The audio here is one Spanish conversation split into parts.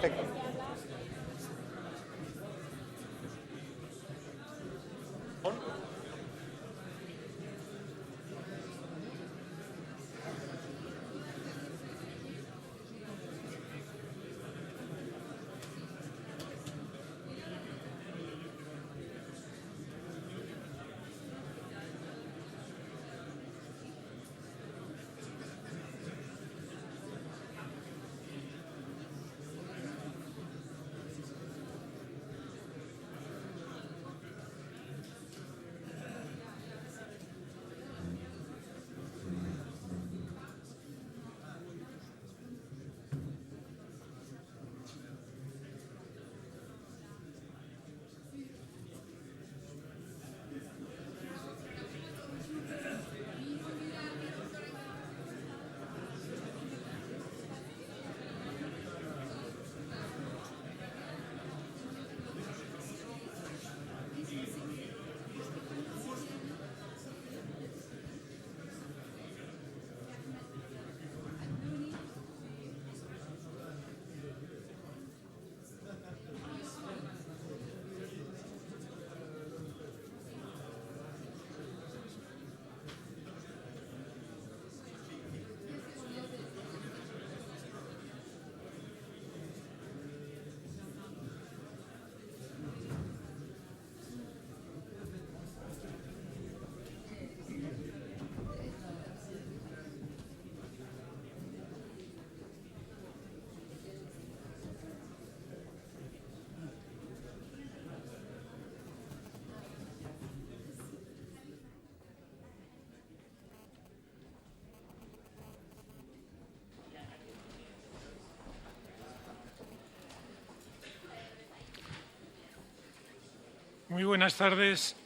Perfecto. Muy buenas tardes.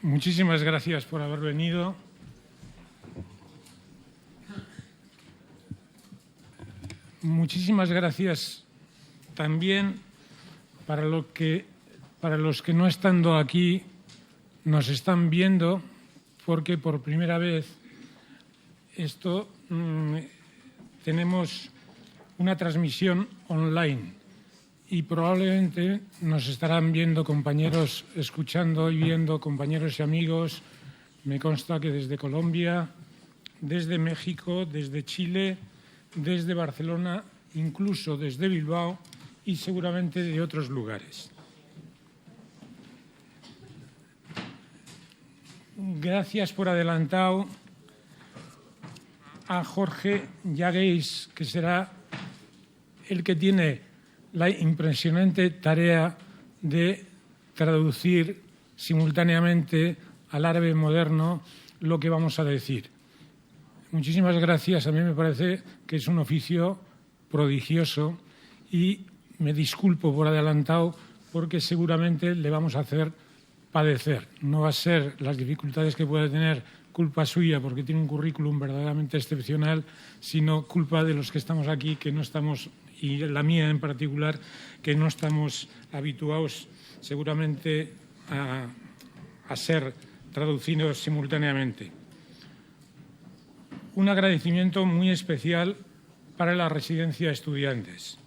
Muchísimas gracias por haber venido. Muchísimas gracias también para los que no estando aquí nos están viendo, porque por primera vez tenemos una transmisión online. Y probablemente nos estarán viendo compañeros, escuchando y viendo compañeros y amigos. Me consta que desde Colombia, desde México, desde Chile, desde Barcelona, incluso desde Bilbao y seguramente de otros lugares. Gracias por adelantado a Jorge Llagués, que será el que tiene la impresionante tarea de traducir simultáneamente al árabe moderno lo que vamos a decir. Muchísimas gracias. A mí me parece que es un oficio prodigioso y me disculpo por adelantado porque seguramente le vamos a hacer padecer. No va a ser las dificultades que pueda tener culpa suya porque tiene un currículum verdaderamente excepcional, sino culpa de los que estamos aquí, que no estamos, y la mía en particular, que no estamos habituados seguramente a ser traducidos simultáneamente. Un agradecimiento muy especial para la Residencia de Estudiantes,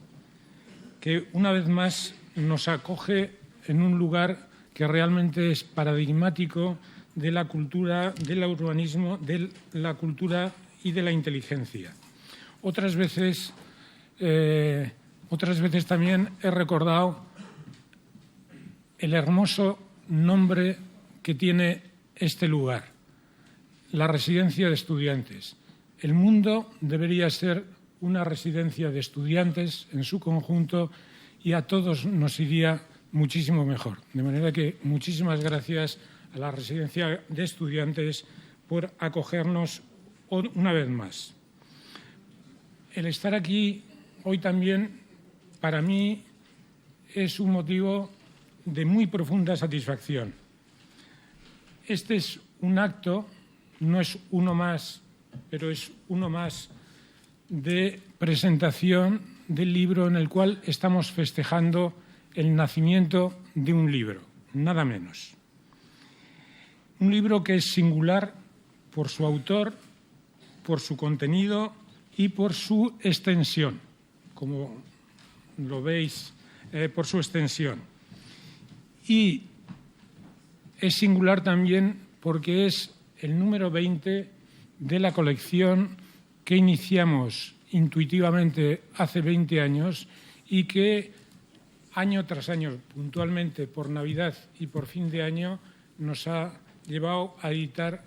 que una vez más nos acoge en un lugar que realmente es paradigmático de la cultura, del urbanismo, de la cultura y de la inteligencia. Otras veces también he recordado el hermoso nombre que tiene este lugar, la Residencia de Estudiantes. El mundo debería ser una residencia de estudiantes en su conjunto y a todos nos iría muchísimo mejor. De manera que muchísimas gracias a la Residencia de Estudiantes por acogernos una vez más. El estar aquí hoy también, para mí, es un motivo de muy profunda satisfacción. Este es un acto, no es uno más, pero es uno más de presentación del libro en el cual estamos festejando el nacimiento de un libro, nada menos. Un libro que es singular por su autor, por su contenido y por su extensión, como lo veis, por su extensión. Y es singular también porque es el número 20 de la colección que iniciamos intuitivamente hace 20 años y que año tras año, puntualmente por Navidad y por fin de año, nos ha llevado a editar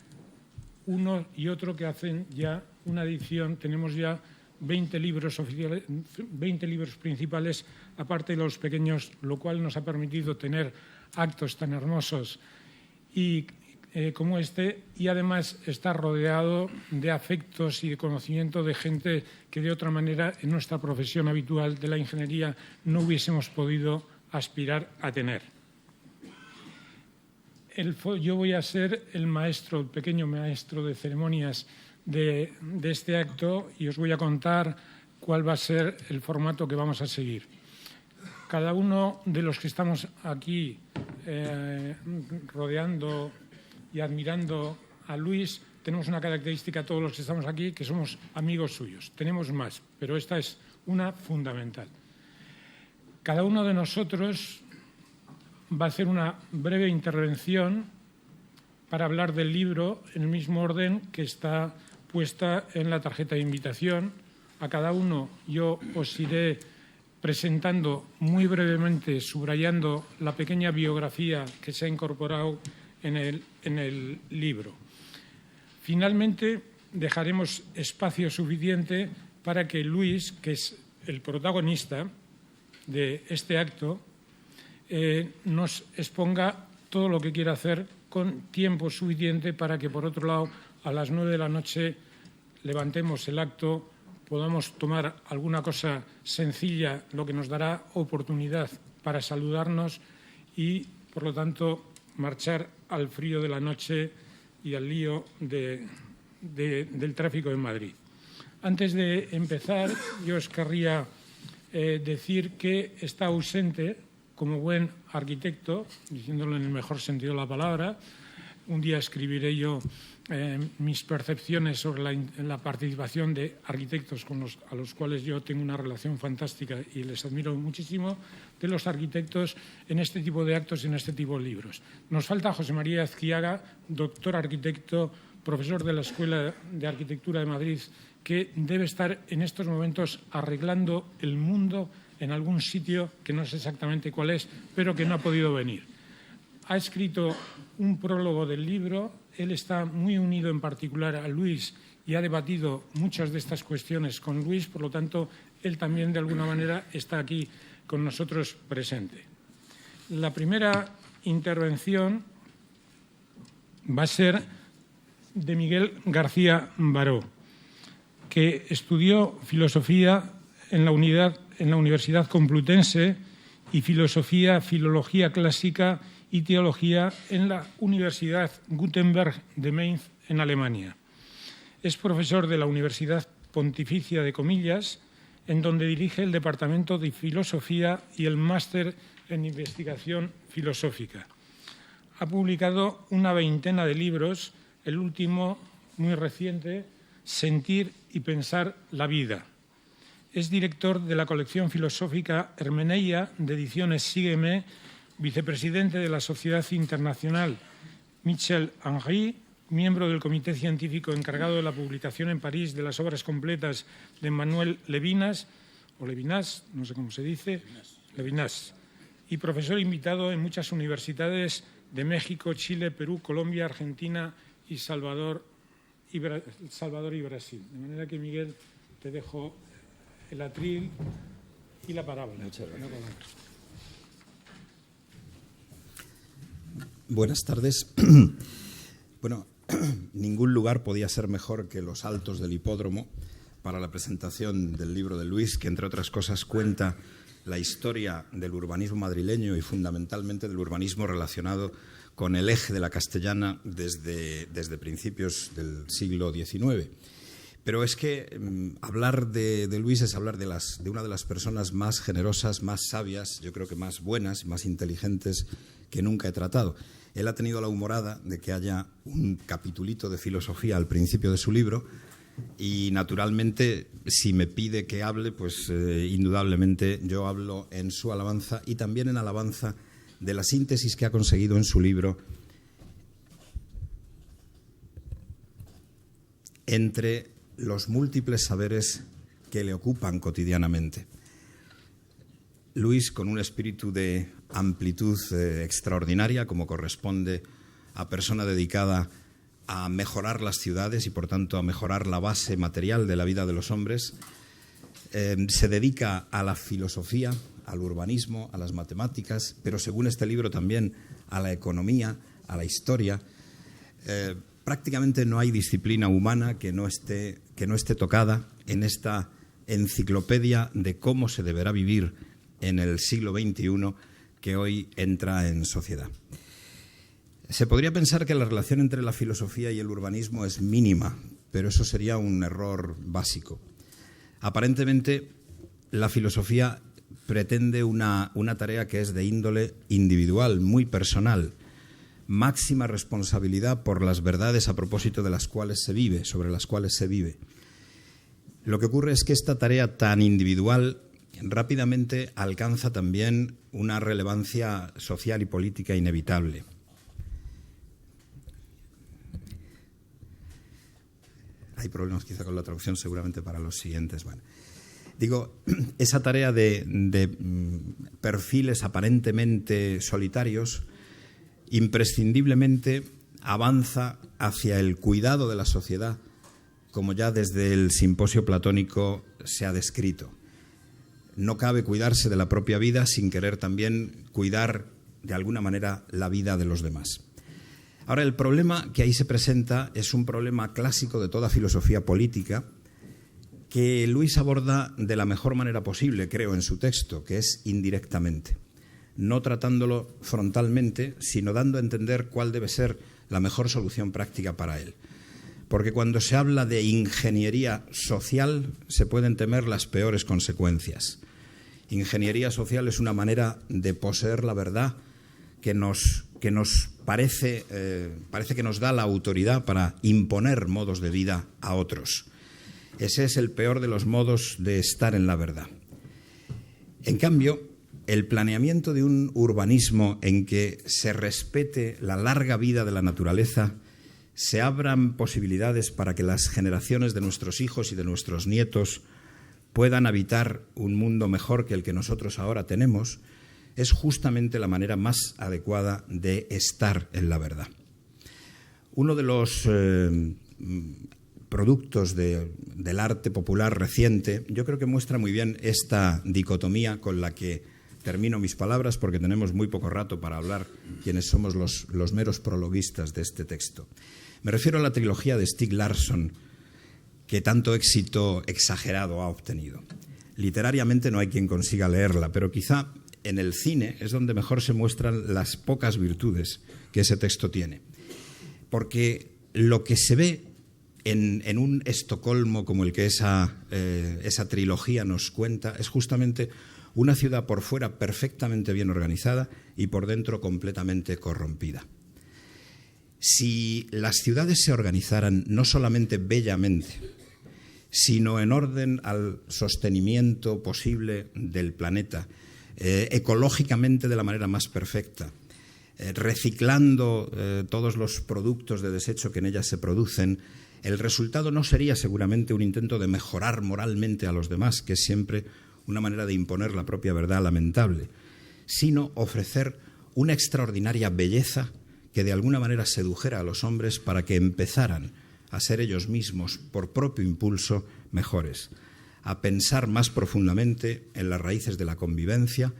uno y otro que hacen ya una edición. Tenemos ya 20 libros oficiales, 20 libros principales, aparte de los pequeños, lo cual nos ha permitido tener actos tan hermosos y como este, y además está rodeado de afectos y de conocimiento de gente que de otra manera en nuestra profesión habitual de la ingeniería no hubiésemos podido aspirar a tener. Yo voy a ser el maestro, el pequeño maestro de ceremonias de este acto y os voy a contar cuál va a ser el formato que vamos a seguir. Cada uno de los que estamos aquí rodeando y admirando a Luis, tenemos una característica todos los que estamos aquí, que somos amigos suyos. Tenemos más, pero esta es una fundamental. Cada uno de nosotros va a hacer una breve intervención para hablar del libro en el mismo orden que está puesta en la tarjeta de invitación. A cada uno yo os iré presentando muy brevemente, subrayando la pequeña biografía que se ha incorporado en el libro. Finalmente, dejaremos espacio suficiente para que Luis, que es el protagonista de este acto, nos exponga todo lo que quiera hacer con tiempo suficiente para que, por otro lado, a las 9 de la noche levantemos el acto, podamos tomar alguna cosa sencilla, lo que nos dará oportunidad para saludarnos y, por lo tanto, marchar al frío de la noche y al lío del tráfico en Madrid. Antes de empezar, yo os querría decir que está ausente, como buen arquitecto, diciéndolo en el mejor sentido de la palabra. Un día escribiré yo mis percepciones sobre la participación de arquitectos a los cuales yo tengo una relación fantástica y les admiro muchísimo, de los arquitectos en este tipo de actos y en este tipo de libros. Nos falta José María Azquiaga, doctor arquitecto, profesor de la Escuela de Arquitectura de Madrid, que debe estar en estos momentos arreglando el mundo en algún sitio que no sé exactamente cuál es, pero que no ha podido venir. Ha escrito un prólogo del libro. Él está muy unido en particular a Luis y ha debatido muchas de estas cuestiones con Luis, por lo tanto, él también de alguna manera está aquí con nosotros presente. La primera intervención va a ser de Miguel García Baró, que estudió filosofía en la Universidad Complutense y filosofía, filología clásica y teología en la Universidad Gutenberg de Mainz, en Alemania. Es profesor de la Universidad Pontificia de Comillas, en donde dirige el Departamento de Filosofía y el Máster en Investigación Filosófica. Ha publicado una veintena de libros, el último, muy reciente, Sentir y pensar la vida. Es director de la colección filosófica Hermeneia de Ediciones Sígueme, vicepresidente de la Sociedad Internacional Michel Henry, miembro del Comité Científico encargado de la publicación en París de las obras completas de Manuel Levinas, o Levinas, no sé cómo se dice, Levinas, y profesor invitado en muchas universidades de México, Chile, Perú, Colombia, Argentina y Salvador y Brasil. De manera que, Miguel, te dejo el atril y la parábola. Muchas gracias. Buenas tardes. Bueno, ningún lugar podía ser mejor que los altos del hipódromo para la presentación del libro de Luis, que entre otras cosas cuenta la historia del urbanismo madrileño y fundamentalmente del urbanismo relacionado con el eje de la Castellana desde principios del siglo XIX. Pero es que hablar de Luis es hablar de una de las personas más generosas, más sabias, yo creo que más buenas, más inteligentes que nunca he tratado. Él ha tenido la humorada de que haya un capitulito de filosofía al principio de su libro, Y naturalmente, si me pide que hable, pues indudablemente yo hablo en su alabanza y también en alabanza de la síntesis que ha conseguido en su libro entre los múltiples saberes que le ocupan cotidianamente. Luis, con un espíritu de amplitud extraordinaria, como corresponde a persona dedicada a mejorar las ciudades y, por tanto, a mejorar la base material de la vida de los hombres, se dedica a la filosofía, al urbanismo, a las matemáticas, pero, según este libro, también a la economía, a la historia. Prácticamente no hay disciplina humana que no esté tocada en esta enciclopedia de cómo se deberá vivir en el siglo XXI que hoy entra en sociedad. Se podría pensar que la relación entre la filosofía y el urbanismo es mínima, pero eso sería un error básico. Aparentemente, la filosofía pretende una tarea que es de índole individual, muy personal, máxima responsabilidad por las verdades a propósito de las cuales se vive, sobre las cuales se vive. Lo que ocurre es que esta tarea tan individual rápidamente alcanza también una relevancia social y política inevitable. Hay problemas quizá con la traducción, seguramente para los siguientes. Bueno, digo, esa tarea de perfiles aparentemente solitarios imprescindiblemente avanza hacia el cuidado de la sociedad, como ya desde el simposio platónico se ha descrito. No cabe cuidarse de la propia vida sin querer también cuidar de alguna manera la vida de los demás. Ahora, el problema que ahí se presenta es un problema clásico de toda filosofía política que Luis aborda de la mejor manera posible, creo, en su texto, que es indirectamente, no tratándolo frontalmente, sino dando a entender cuál debe ser la mejor solución práctica para él. Porque cuando se habla de ingeniería social se pueden temer las peores consecuencias. Ingeniería social es una manera de poseer la verdad que nos parece que nos da la autoridad para imponer modos de vida a otros. Ese es el peor de los modos de estar en la verdad. En cambio, el planeamiento de un urbanismo en que se respete la larga vida de la naturaleza, se abran posibilidades para que las generaciones de nuestros hijos y de nuestros nietos puedan habitar un mundo mejor que el que nosotros ahora tenemos, es justamente la manera más adecuada de estar en la verdad. Uno de los productos del arte popular reciente, yo creo que muestra muy bien esta dicotomía con la que termino mis palabras, porque tenemos muy poco rato para hablar quienes somos los meros prologuistas de este texto. Me refiero a la trilogía de Stieg Larsson, que tanto éxito exagerado ha obtenido. Literariamente no hay quien consiga leerla, pero quizá en el cine es donde mejor se muestran las pocas virtudes que ese texto tiene. Porque lo que se ve en un Estocolmo como el que esa trilogía nos cuenta es justamente una ciudad por fuera perfectamente bien organizada y por dentro completamente corrompida. Si las ciudades se organizaran no solamente bellamente, sino en orden al sostenimiento posible del planeta, ecológicamente de la manera más perfecta, reciclando todos los productos de desecho que en ellas se producen, el resultado no sería seguramente un intento de mejorar moralmente a los demás, que es siempre una manera de imponer la propia verdad lamentable, sino ofrecer una extraordinaria belleza que de alguna manera sedujera a los hombres para que empezaran a ser ellos mismos, por propio impulso, mejores, a pensar más profundamente en las raíces de la convivencia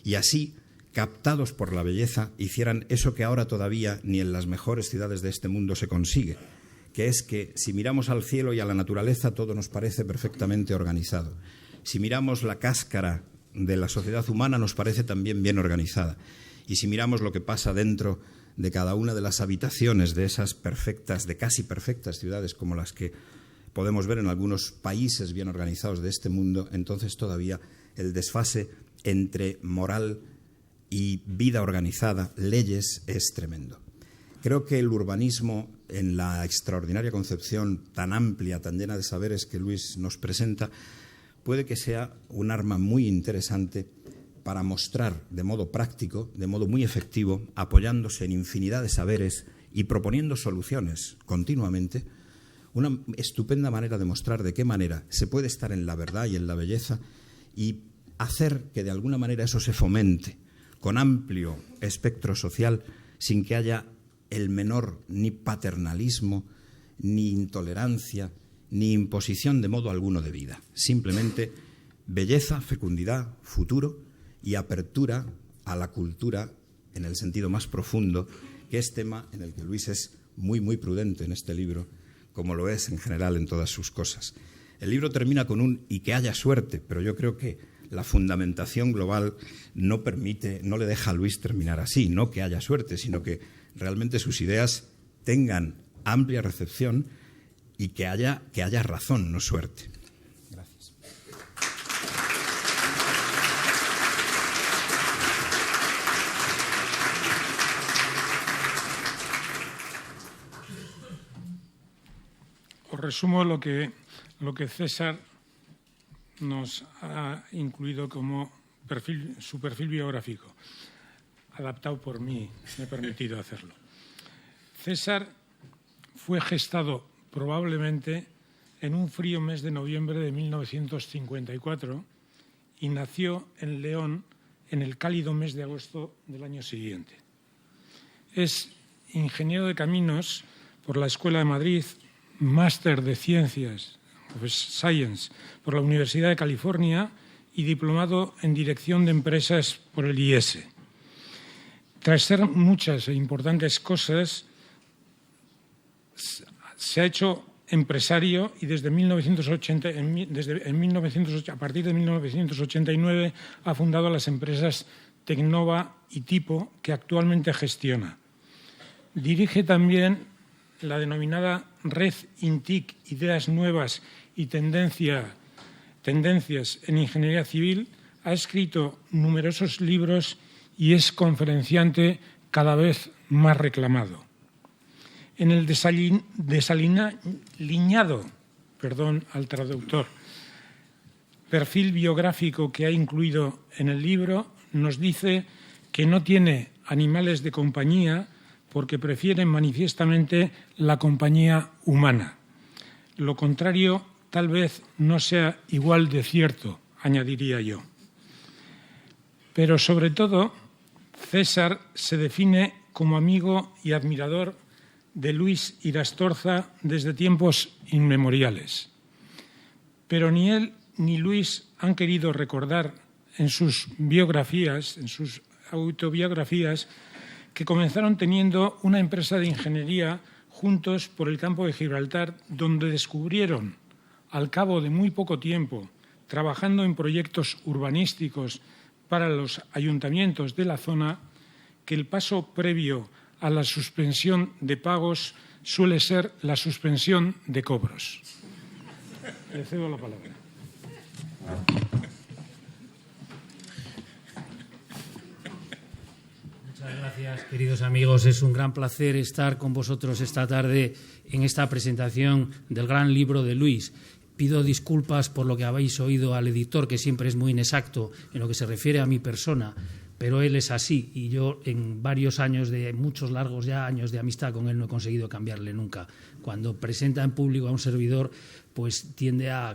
y así, captados por la belleza, hicieran eso que ahora todavía ni en las mejores ciudades de este mundo se consigue, que es que si miramos al cielo y a la naturaleza todo nos parece perfectamente organizado. Si miramos la cáscara de la sociedad humana nos parece también bien organizada. Y si miramos lo que pasa dentro de cada una de las habitaciones de esas perfectas, de casi perfectas ciudades como las que podemos ver en algunos países bien organizados de este mundo, entonces todavía el desfase entre moral y vida organizada, leyes, es tremendo. Creo que el urbanismo, en la extraordinaria concepción tan amplia, tan llena de saberes que Luis nos presenta, puede que sea un arma muy interesante para mostrar de modo práctico, de modo muy efectivo, apoyándose en infinidad de saberes y proponiendo soluciones continuamente, una estupenda manera de mostrar de qué manera se puede estar en la verdad y en la belleza y hacer que de alguna manera eso se fomente con amplio espectro social sin que haya el menor ni paternalismo, ni intolerancia, ni imposición de modo alguno de vida. Simplemente belleza, fecundidad, futuro y apertura a la cultura en el sentido más profundo, que es tema en el que Luis es muy, muy prudente en este libro, como lo es en general en todas sus cosas. El libro termina con un «y que haya suerte», pero yo creo que la fundamentación global no le deja a Luis terminar así, no que haya suerte, sino que realmente sus ideas tengan amplia recepción y que haya razón, no suerte. Gracias. Os resumo lo que César nos ha incluido como su perfil biográfico, adaptado por mí, me he permitido hacerlo. César fue gestado probablemente en un frío mes de noviembre de 1954 y nació en León en el cálido mes de agosto del año siguiente. Es ingeniero de caminos por la Escuela de Madrid, máster de Ciencias, Science, por la Universidad de California y diplomado en Dirección de Empresas por el IES. Tras ser muchas e importantes cosas, se ha hecho empresario y desde 1980, a partir de 1989 ha fundado las empresas Tecnova y Tipo, que actualmente gestiona. Dirige también la denominada Red INTIC, Ideas Nuevas y Tendencias en Ingeniería Civil. Ha escrito numerosos libros y es conferenciante cada vez más reclamado. En el desaliñado, al traductor, perfil biográfico que ha incluido en el libro, nos dice que no tiene animales de compañía porque prefiere manifiestamente la compañía humana. Lo contrario tal vez no sea igual de cierto, añadiría yo. Pero sobre todo, César se define como amigo y admirador de Luis Irastorza desde tiempos inmemoriales. Pero ni él ni Luis han querido recordar en sus biografías, en sus autobiografías, que comenzaron teniendo una empresa de ingeniería juntos por el campo de Gibraltar, donde descubrieron, al cabo de muy poco tiempo, trabajando en proyectos urbanísticos para los ayuntamientos de la zona, que el paso previo a la suspensión de pagos suele ser la suspensión de cobros. Le cedo la palabra. Muchas gracias, queridos amigos. Es un gran placer estar con vosotros esta tarde en esta presentación del gran libro de Luis. Pido disculpas por lo que habéis oído al editor, que siempre es muy inexacto en lo que se refiere a mi persona, pero él es así y yo en varios años, muchos largos ya años de amistad con él, no he conseguido cambiarle nunca. Cuando presenta en público a un servidor, pues tiende a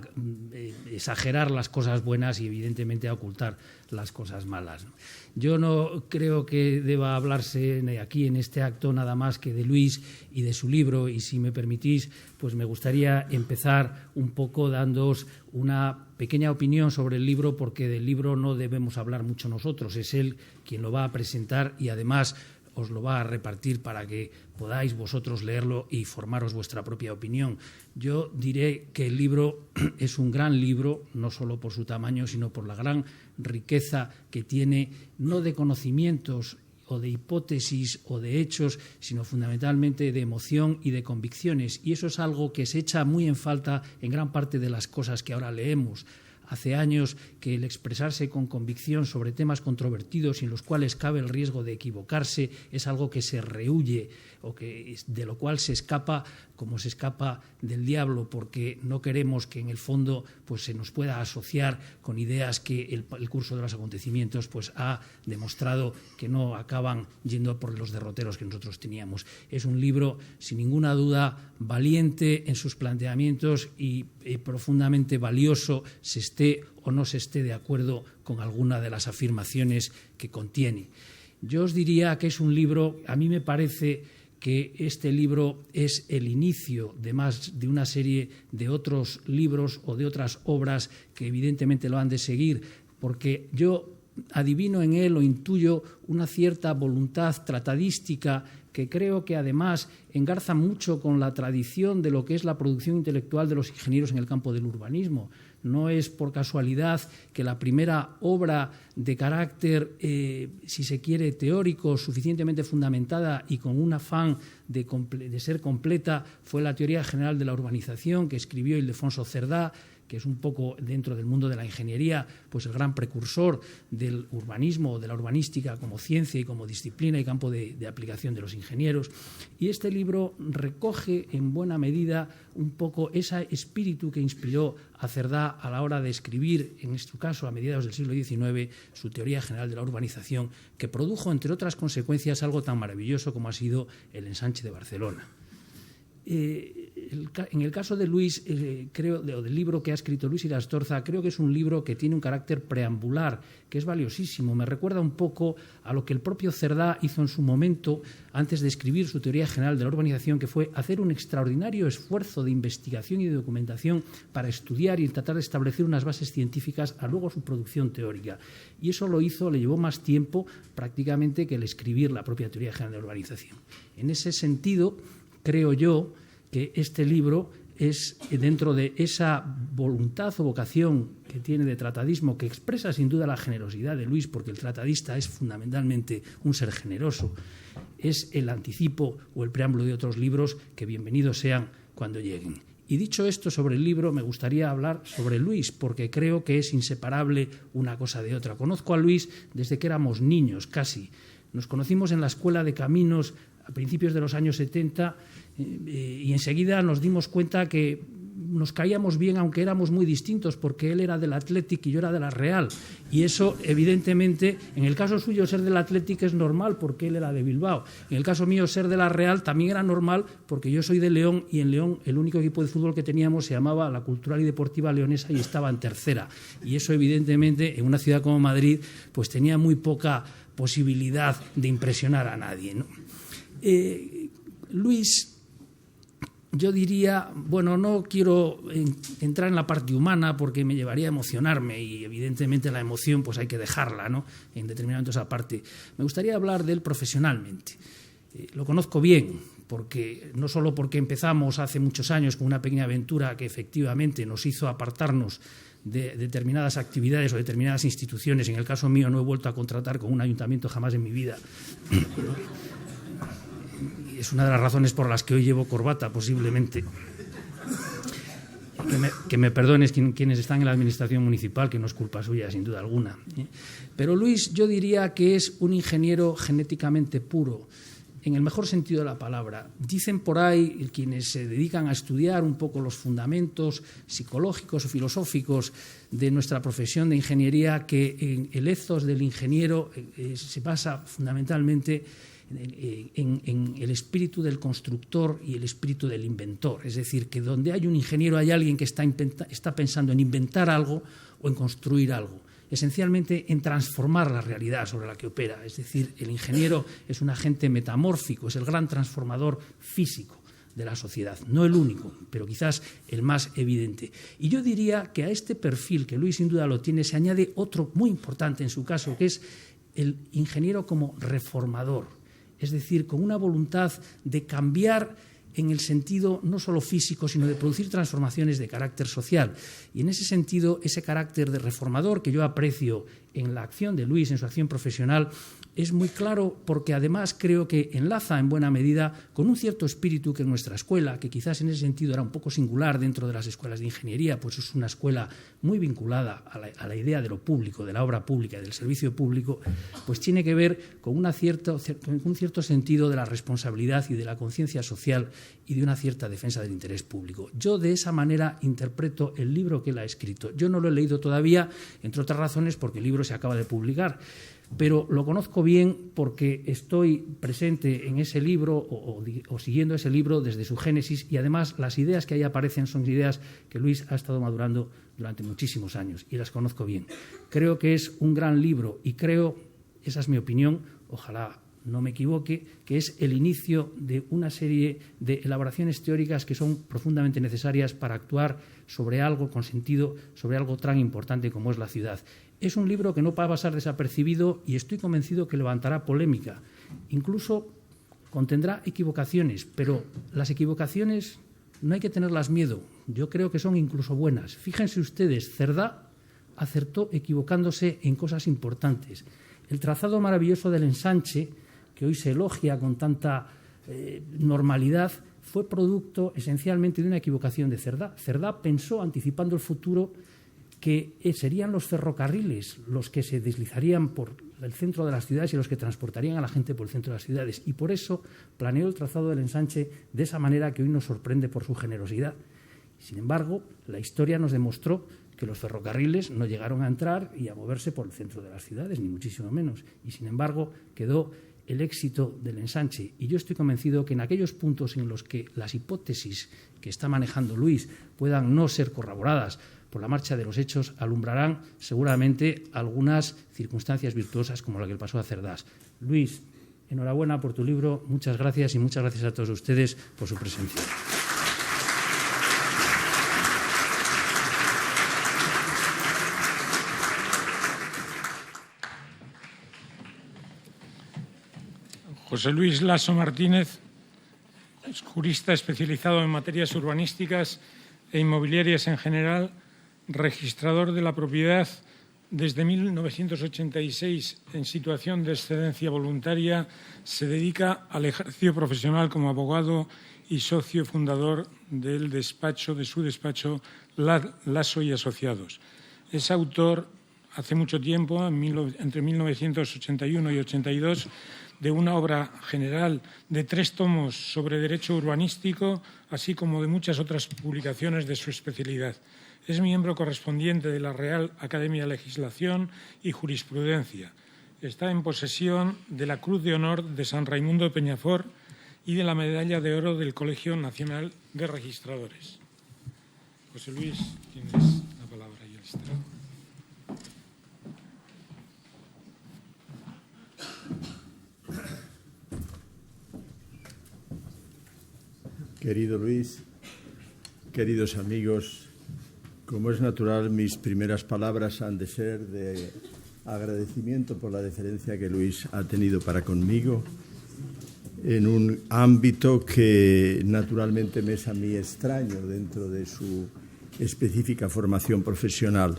exagerar las cosas buenas y evidentemente a ocultar las cosas malas. Yo no creo que deba hablarse aquí en este acto nada más que de Luis y de su libro, y si me permitís, pues me gustaría empezar un poco dándoos una pequeña opinión sobre el libro, porque del libro no debemos hablar mucho nosotros, es él quien lo va a presentar y además os lo va a repartir para que podáis vosotros leerlo y formaros vuestra propia opinión. Yo diré que el libro es un gran libro, no solo por su tamaño, sino por la gran riqueza que tiene, no de conocimientos o de hipótesis o de hechos, sino fundamentalmente de emoción y de convicciones. Y eso es algo que se echa muy en falta en gran parte de las cosas que ahora leemos. hace años que el expresarse con convicción sobre temas controvertidos y en los cuales cabe el riesgo de equivocarse es algo que se rehúye o de lo cual se escapa como se escapa del diablo, porque no queremos que en el fondo pues, se nos pueda asociar con ideas que el curso de los acontecimientos pues, ha demostrado que no acaban yendo por los derroteros que nosotros teníamos. Es un libro, sin ninguna duda, valiente en sus planteamientos y profundamente valioso, se esté o no se esté de acuerdo con alguna de las afirmaciones que contiene. Yo os diría que es un libro, a mí me parece que este libro es el inicio de una serie de otros libros o de otras obras que evidentemente lo han de seguir, porque yo adivino en él o intuyo una cierta voluntad tratadística que creo que además engarza mucho con la tradición de lo que es la producción intelectual de los ingenieros en el campo del urbanismo. No es por casualidad que la primera obra de carácter, si se quiere, teórico, suficientemente fundamentada y con un afán de ser completa, fue la Teoría General de la Urbanización, que escribió Ildefonso Cerdá, que es un poco dentro del mundo de la ingeniería, pues el gran precursor del urbanismo, de la urbanística como ciencia y como disciplina y campo de aplicación de los ingenieros. Y este libro recoge en buena medida un poco ese espíritu que inspiró a Cerdá a la hora de escribir, en este caso a mediados del siglo XIX, su Teoría General de la Urbanización, que produjo, entre otras consecuencias, algo tan maravilloso como ha sido el ensanche de Barcelona. En el caso de Luis, del libro que ha escrito Luis Irastorza, creo que es un libro que tiene un carácter preambular, que es valiosísimo. Me recuerda un poco a lo que el propio Cerdá hizo en su momento, antes de escribir su Teoría General de la Urbanización, que fue hacer un extraordinario esfuerzo de investigación y de documentación para estudiar y tratar de establecer unas bases científicas a luego su producción teórica. Y eso le llevó más tiempo prácticamente que el escribir la propia Teoría General de la Urbanización. En ese sentido, creo yo que este libro es, dentro de esa voluntad o vocación que tiene de tratadismo, que expresa sin duda la generosidad de Luis, porque el tratadista es fundamentalmente un ser generoso, es el anticipo o el preámbulo de otros libros que bienvenidos sean cuando lleguen. Y dicho esto sobre el libro, me gustaría hablar sobre Luis, porque creo que es inseparable una cosa de otra. Conozco a Luis desde que éramos niños, casi. Nos conocimos en la Escuela de Caminos a principios de los años 70 y enseguida nos dimos cuenta que nos caíamos bien, aunque éramos muy distintos, porque él era del Athletic y yo era de la Real. Y eso, evidentemente, en el caso suyo ser del Athletic es normal, porque él era de Bilbao. En el caso mío ser de la Real también era normal, porque yo soy de León y en León el único equipo de fútbol que teníamos se llamaba la Cultural y Deportiva Leonesa y estaba en tercera. Y eso, evidentemente, en una ciudad como Madrid, pues tenía muy poca posibilidad de impresionar a nadie, ¿no? Luis, yo diría, bueno, no quiero entrar en la parte humana porque me llevaría a emocionarme y evidentemente la emoción pues hay que dejarla, ¿no?, en determinado momento esa parte. Me gustaría hablar de él profesionalmente. Lo conozco bien, porque no solo porque empezamos hace muchos años con una pequeña aventura que efectivamente nos hizo apartarnos de determinadas actividades o determinadas instituciones. En el caso mío no he vuelto a contratar con un ayuntamiento jamás en mi vida. Es una de las razones por las que hoy llevo corbata, posiblemente. Que me perdones quienes están en la administración municipal, que no es culpa suya, sin duda alguna. Pero Luis, yo diría que es un ingeniero genéticamente puro, en el mejor sentido de la palabra. Dicen por ahí quienes se dedican a estudiar un poco los fundamentos psicológicos o filosóficos de nuestra profesión de ingeniería que el ethos del ingeniero se basa fundamentalmente en el espíritu del constructor y el espíritu del inventor. Es decir, que donde hay un ingeniero hay alguien que está pensando en inventar algo o en construir algo, esencialmente en transformar la realidad sobre la que opera. Es decir, el ingeniero es un agente metamórfico, es el gran transformador físico de la sociedad. No el único, pero quizás el más evidente. Y yo diría que a este perfil, que Luis sin duda lo tiene, se añade otro muy importante en su caso, que es el ingeniero como reformador. Es decir, con una voluntad de cambiar en el sentido no solo físico, sino de producir transformaciones de carácter social. Y en ese sentido, ese carácter de reformador que yo aprecio en la acción de Luis, en su acción profesional, es muy claro porque además creo que enlaza en buena medida con un cierto espíritu que en nuestra escuela, que quizás en ese sentido era un poco singular dentro de las escuelas de ingeniería, pues es una escuela muy vinculada a la idea de lo público, de la obra pública y del servicio público, pues tiene que ver con un cierto sentido de la responsabilidad y de la conciencia social y de una cierta defensa del interés público. Yo de esa manera interpreto el libro que él ha escrito. Yo no lo he leído todavía, entre otras razones porque el libro se acaba de publicar, pero lo conozco bien porque estoy presente en ese libro o siguiendo ese libro desde su génesis, y además las ideas que ahí aparecen son ideas que Luis ha estado madurando durante muchísimos años y las conozco bien. Creo que es un gran libro y creo, esa es mi opinión, ojalá no me equivoque, que es el inicio de una serie de elaboraciones teóricas que son profundamente necesarias para actuar sobre algo con sentido, sobre algo tan importante como es la ciudad. Es un libro que no va a pasar desapercibido y estoy convencido que levantará polémica. Incluso contendrá equivocaciones, pero las equivocaciones no hay que tenerlas miedo. Yo creo que son incluso buenas. Fíjense ustedes, Cerdá acertó equivocándose en cosas importantes. El trazado maravilloso del ensanche, que hoy se elogia con tanta normalidad, fue producto esencialmente de una equivocación de Cerdá. Cerdá pensó, anticipando el futuro, que serían los ferrocarriles los que se deslizarían por el centro de las ciudades y los que transportarían a la gente por el centro de las ciudades. Y por eso planeó el trazado del ensanche de esa manera que hoy nos sorprende por su generosidad. Sin embargo, la historia nos demostró que los ferrocarriles no llegaron a entrar y a moverse por el centro de las ciudades, ni muchísimo menos. Y, sin embargo, quedó el éxito del ensanche. Y yo estoy convencido que en aquellos puntos en los que las hipótesis que está manejando Luis puedan no ser corroboradas por la marcha de los hechos, alumbrarán seguramente algunas circunstancias virtuosas como la que le pasó a Cerdás. Luis, enhorabuena por tu libro, muchas gracias y muchas gracias a todos ustedes por su presencia. José Luis Lasso Martínez es jurista especializado en materias urbanísticas e inmobiliarias en general, registrador de la propiedad desde 1986 en situación de excedencia voluntaria, se dedica al ejercicio profesional como abogado y socio fundador de su despacho Lasso y Asociados. Es autor hace mucho tiempo, entre 1981 y 82, de una obra general de 3 tomos sobre derecho urbanístico, así como de muchas otras publicaciones de su especialidad. Es miembro correspondiente de la Real Academia de Legislación y Jurisprudencia. Está en posesión de la Cruz de Honor de San Raimundo de Peñafort y de la Medalla de Oro del Colegio Nacional de Registradores. José Luis, tienes la palabra y el estrado. Querido Luis, queridos amigos, como es natural, mis primeras palabras han de ser de agradecimiento por la deferencia que Luis ha tenido para conmigo en un ámbito que naturalmente me es a mí extraño dentro de su específica formación profesional.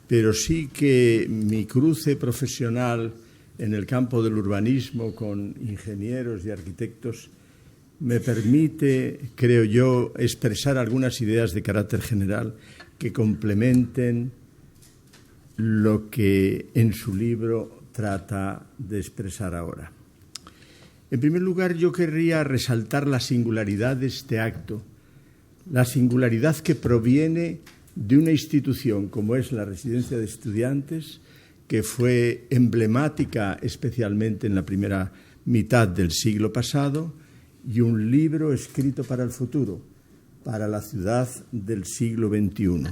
Pero sí que mi cruce profesional en el campo del urbanismo con ingenieros y arquitectos me permite, creo yo, expresar algunas ideas de carácter general que complementen lo que en su libro trata de expresar ahora. En primer lugar, yo querría resaltar la singularidad de este acto, la singularidad que proviene de una institución como es la Residencia de Estudiantes, que fue emblemática especialmente en la primera mitad del siglo pasado, y un libro escrito para el futuro, para la ciudad del siglo XXI.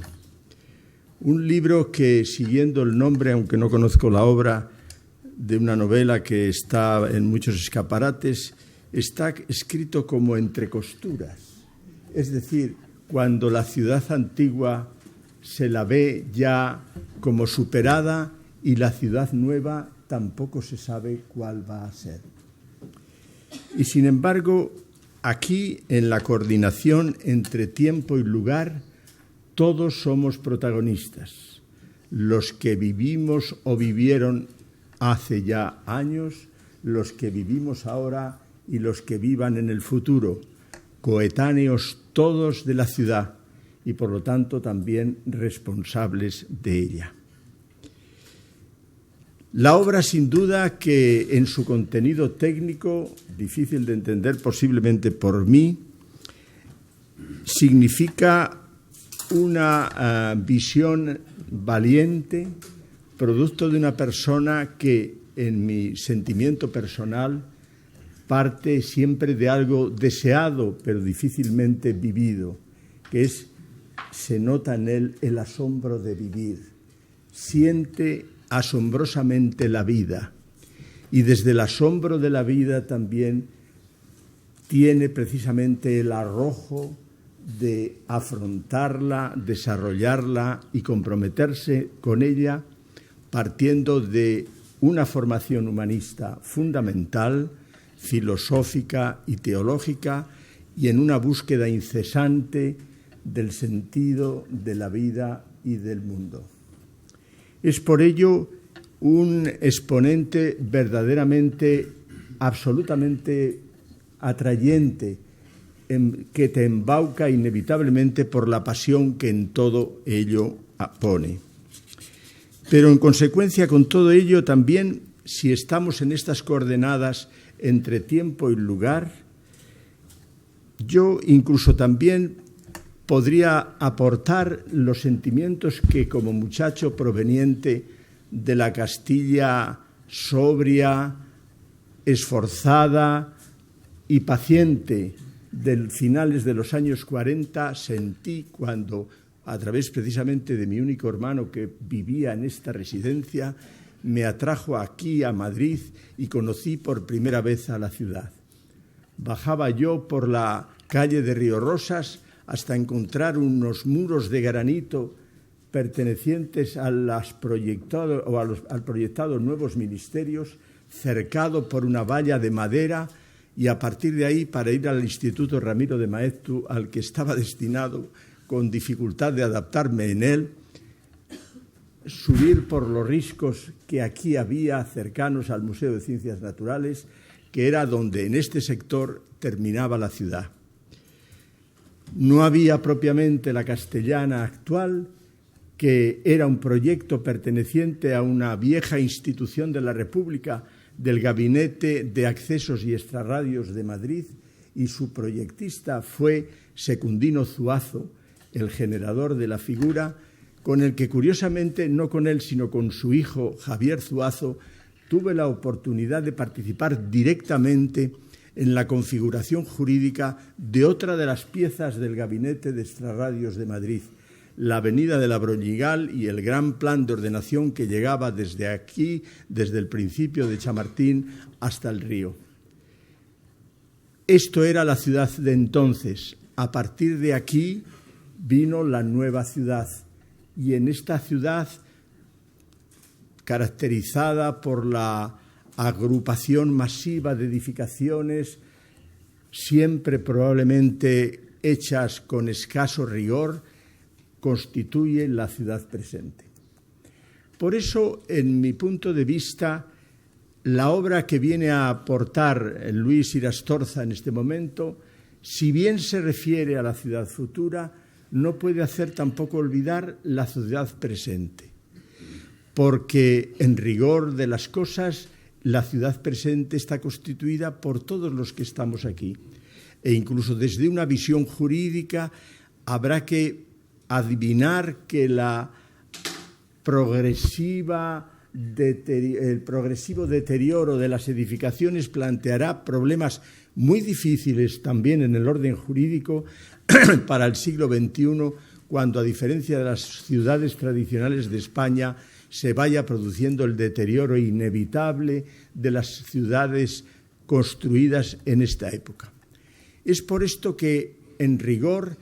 Un libro que, siguiendo el nombre, aunque no conozco la obra, de una novela que está en muchos escaparates, está escrito como entre costuras. Es decir, cuando la ciudad antigua se la ve ya como superada y la ciudad nueva tampoco se sabe cuál va a ser. Y sin embargo, aquí en la coordinación entre tiempo y lugar, todos somos protagonistas. los que vivimos o vivieron hace ya años, los que vivimos ahora y los que vivan en el futuro, coetáneos todos de la ciudad y por lo tanto también responsables de ella. La obra, sin duda, que en su contenido técnico, difícil de entender posiblemente por mí, significa una visión valiente, producto de una persona que, en mi sentimiento personal, parte siempre de algo deseado pero difícilmente vivido, que se nota en él el asombro de vivir. Siente asombrosamente la vida y desde el asombro de la vida también tiene precisamente el arrojo de afrontarla, desarrollarla y comprometerse con ella partiendo de una formación humanista fundamental, filosófica y teológica y en una búsqueda incesante del sentido de la vida y del mundo. Es por ello un exponente verdaderamente, absolutamente atrayente, que te embauca inevitablemente por la pasión que en todo ello pone. Pero en consecuencia con todo ello también, si estamos en estas coordenadas entre tiempo y lugar, yo incluso también podría aportar los sentimientos que como muchacho proveniente de la Castilla sobria, esforzada y paciente de finales de los años 40 sentí cuando, a través precisamente de mi único hermano que vivía en esta residencia, me atrajo aquí a Madrid y conocí por primera vez a la ciudad. Bajaba yo por la calle de Río Rosas hasta encontrar unos muros de granito pertenecientes al proyectado Nuevos Ministerios, cercado por una valla de madera, y a partir de ahí, para ir al Instituto Ramiro de Maeztu, al que estaba destinado con dificultad de adaptarme en él, subir por los riscos que aquí había cercanos al Museo de Ciencias Naturales, que era donde en este sector terminaba la ciudad. No había propiamente la Castellana actual, que era un proyecto perteneciente a una vieja institución de la República, del Gabinete de Accesos y Extrarradios de Madrid, y su proyectista fue Secundino Zuazo, el generador de la figura, con el que curiosamente, no con él, sino con su hijo Javier Zuazo, tuve la oportunidad de participar directamente en la configuración jurídica de otra de las piezas del Gabinete de Extrarradios de Madrid, la avenida de la Broñigal y el gran plan de ordenación que llegaba desde aquí, desde el principio de Chamartín hasta el río. Esto era la ciudad de entonces. A partir de aquí vino la nueva ciudad, y en esta ciudad, caracterizada por la agrupación masiva de edificaciones, siempre probablemente hechas con escaso rigor, constituye la ciudad presente. Por eso, en mi punto de vista, la obra que viene a aportar Luis Irastorza en este momento, si bien se refiere a la ciudad futura, no puede hacer tampoco olvidar la ciudad presente, porque en rigor de las cosas, la ciudad presente está constituida por todos los que estamos aquí, e incluso desde una visión jurídica habrá que adivinar que el progresivo deterioro de las edificaciones planteará problemas muy difíciles también en el orden jurídico para el siglo XXI, cuando, a diferencia de las ciudades tradicionales de España, se vaya produciendo el deterioro inevitable de las ciudades construidas en esta época. Es por esto que, en rigor,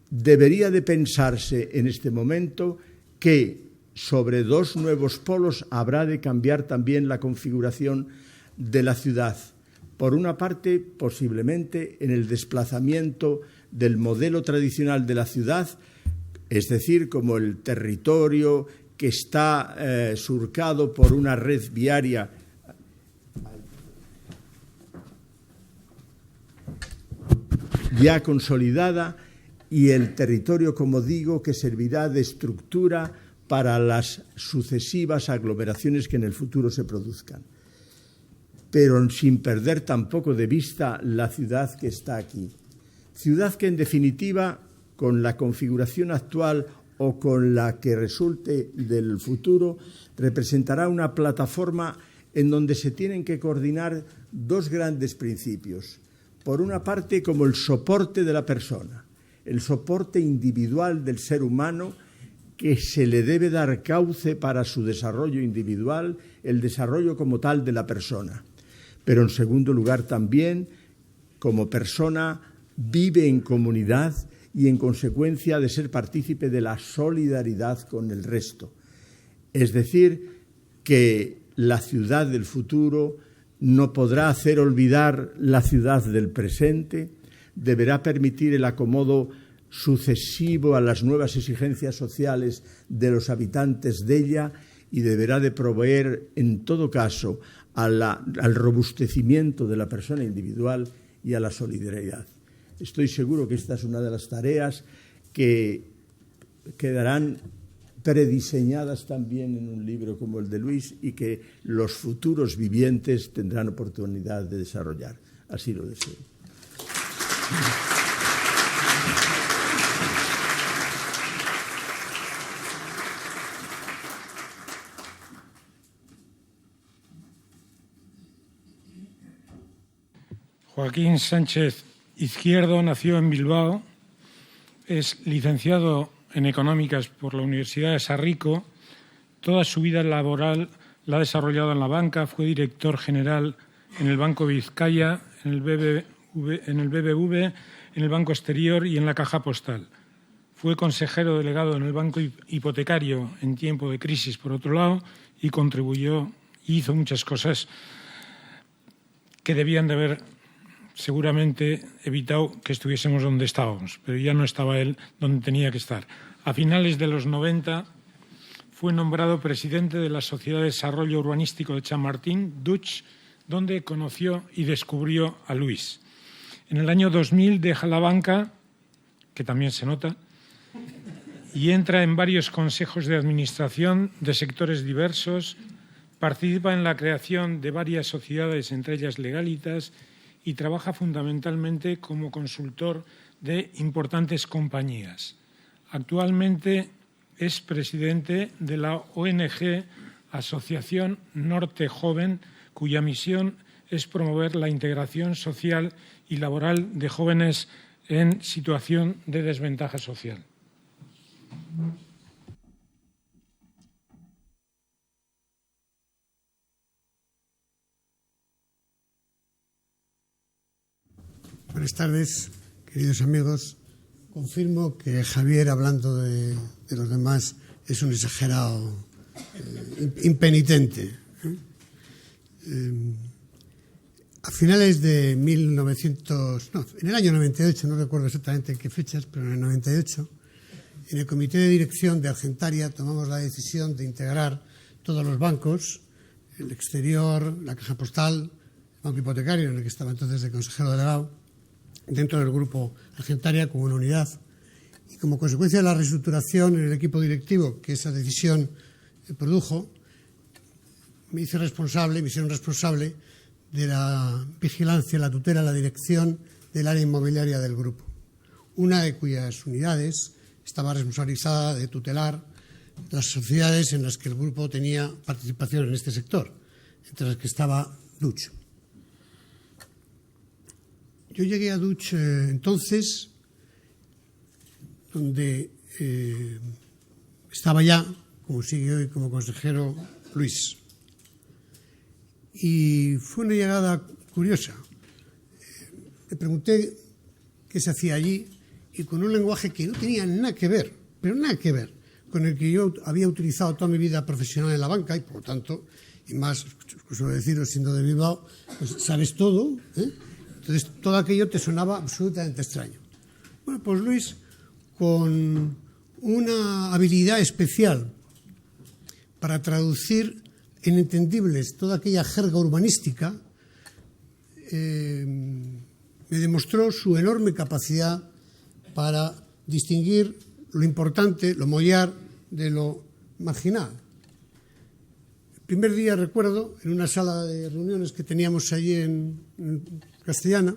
debería de pensarse en este momento que sobre dos nuevos polos habrá de cambiar también la configuración de la ciudad. Por una parte, posiblemente en el desplazamiento del modelo tradicional de la ciudad, es decir, como el territorio que está surcado por una red viaria ya consolidada, y el territorio, como digo, que servirá de estructura para las sucesivas aglomeraciones que en el futuro se produzcan. Pero sin perder tampoco de vista la ciudad que está aquí. Ciudad que, en definitiva, con la configuración actual o con la que resulte del futuro, representará una plataforma en donde se tienen que coordinar dos grandes principios. Por una parte, como el soporte de la persona, el soporte individual del ser humano, que se le debe dar cauce para su desarrollo individual, el desarrollo como tal de la persona. Pero, en segundo lugar, también, como persona, vive en comunidad y, en consecuencia, de ser partícipe de la solidaridad con el resto. Es decir, que la ciudad del futuro no podrá hacer olvidar la ciudad del presente, deberá permitir el acomodo sucesivo a las nuevas exigencias sociales de los habitantes de ella y deberá de proveer, en todo caso, al robustecimiento de la persona individual y a la solidaridad. Estoy seguro que esta es una de las tareas que quedarán prediseñadas también en un libro como el de Luis y que los futuros vivientes tendrán oportunidad de desarrollar. Así lo deseo. Joaquín Sánchez Izquierdo nació en Bilbao, es licenciado en Económicas por la Universidad de Sarrico. Toda su vida laboral la ha desarrollado en la banca, fue director general en el Banco Vizcaya, en el BBV, en el Banco Exterior y en la Caja Postal. Fue consejero delegado en el Banco Hipotecario en tiempo de crisis, por otro lado, y contribuyó y hizo muchas cosas que debían de haber seguramente evitado que estuviésemos donde estábamos, pero ya no estaba él donde tenía que estar. A finales de los 90 fue nombrado presidente de la Sociedad de Desarrollo Urbanístico de Chamartín, DUTX, donde conoció y descubrió a Luis. En el año 2000 deja la banca, que también se nota, y entra en varios consejos de administración de sectores diversos, participa en la creación de varias sociedades, entre ellas Legalitas, y trabaja fundamentalmente como consultor de importantes compañías. Actualmente es presidente de la ONG Asociación Norte Joven, cuya misión es promover la integración social y laboral de jóvenes en situación de desventaja social. Buenas tardes, queridos amigos. Confirmo que Javier, hablando de los demás, es un exagerado impenitente. A finales de en el año 98, no recuerdo exactamente en qué fechas, pero en el 98, en el comité de dirección de Argentaria tomamos la decisión de integrar todos los bancos, el Exterior, la Caja Postal, el Banco Hipotecario, en el que estaba entonces de consejero delegado, dentro del grupo Argentaria como una unidad. Y como consecuencia de la reestructuración en el equipo directivo que esa decisión produjo, me hicieron responsable de la vigilancia, la tutela, la dirección del área inmobiliaria del grupo. Una de cuyas unidades estaba responsabilizada de tutelar las sociedades en las que el grupo tenía participación en este sector, entre las que estaba DUTX. Yo llegué a DUTX entonces, donde estaba ya, como sigue hoy, como consejero Luis. Y fue una llegada curiosa. Le pregunté qué se hacía allí y con un lenguaje que no tenía nada que ver, pero nada que ver, con el que yo había utilizado toda mi vida profesional en la banca y, por lo tanto, y más, suelo decirlo, siendo de Bilbao, pues sabes todo, ¿eh? Entonces, todo aquello te sonaba absolutamente extraño. Bueno, pues Luis, con una habilidad especial para traducir en entendibles toda aquella jerga urbanística, me demostró su enorme capacidad para distinguir lo importante, lo mollar, de lo marginal. El primer día, recuerdo, en una sala de reuniones que teníamos allí en Castellana,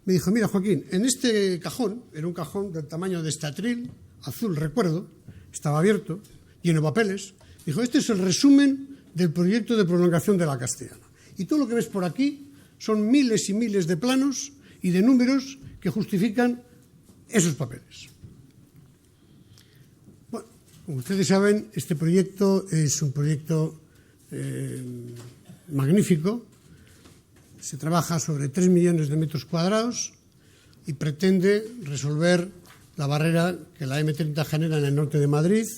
me dijo: mira, Joaquín, en este cajón, era un cajón del tamaño de este atril, azul, recuerdo, estaba abierto, lleno de papeles, dijo: este es el resumen del proyecto de prolongación de la Castellana. Y todo lo que ves por aquí son miles y miles de planos y de números que justifican esos papeles. Bueno, como ustedes saben, este proyecto es un proyecto magnífico. Se trabaja sobre 3 millones de metros cuadrados y pretende resolver la barrera que la M30 genera en el norte de Madrid,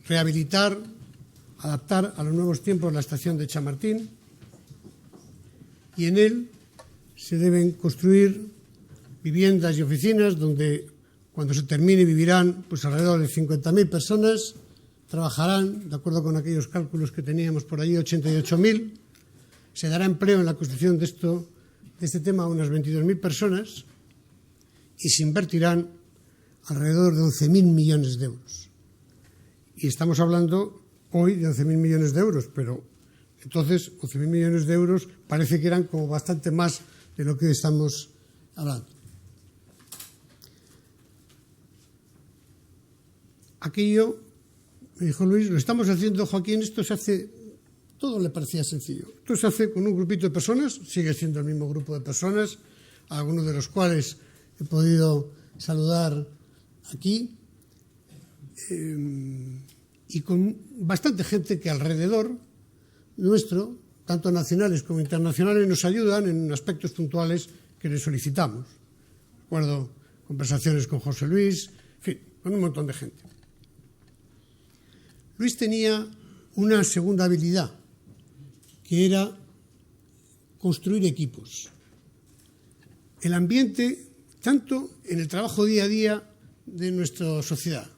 rehabilitar, adaptar a los nuevos tiempos la estación de Chamartín, y en él se deben construir viviendas y oficinas donde, cuando se termine, vivirán pues alrededor de 50.000 personas, trabajarán, de acuerdo con aquellos cálculos que teníamos por allí, 88.000, se dará empleo en la construcción de este tema a unas 22.000 personas y se invertirán alrededor de 11.000 millones de euros. Y estamos hablando hoy de 11.000 millones de euros, pero entonces 11.000 millones de euros parece que eran como bastante más de lo que estamos hablando. Aquello, me dijo Luis, lo estamos haciendo, Joaquín, esto se hace, todo le parecía sencillo. Esto se hace con un grupito de personas, sigue siendo el mismo grupo de personas, algunos de los cuales he podido saludar aquí, y con bastante gente que alrededor nuestro, tanto nacionales como internacionales, nos ayudan en aspectos puntuales que les solicitamos. Recuerdo conversaciones con José Luis, en fin, con un montón de gente. Luis tenía una segunda habilidad, que era construir equipos. El ambiente, tanto en el trabajo día a día de nuestra sociedad,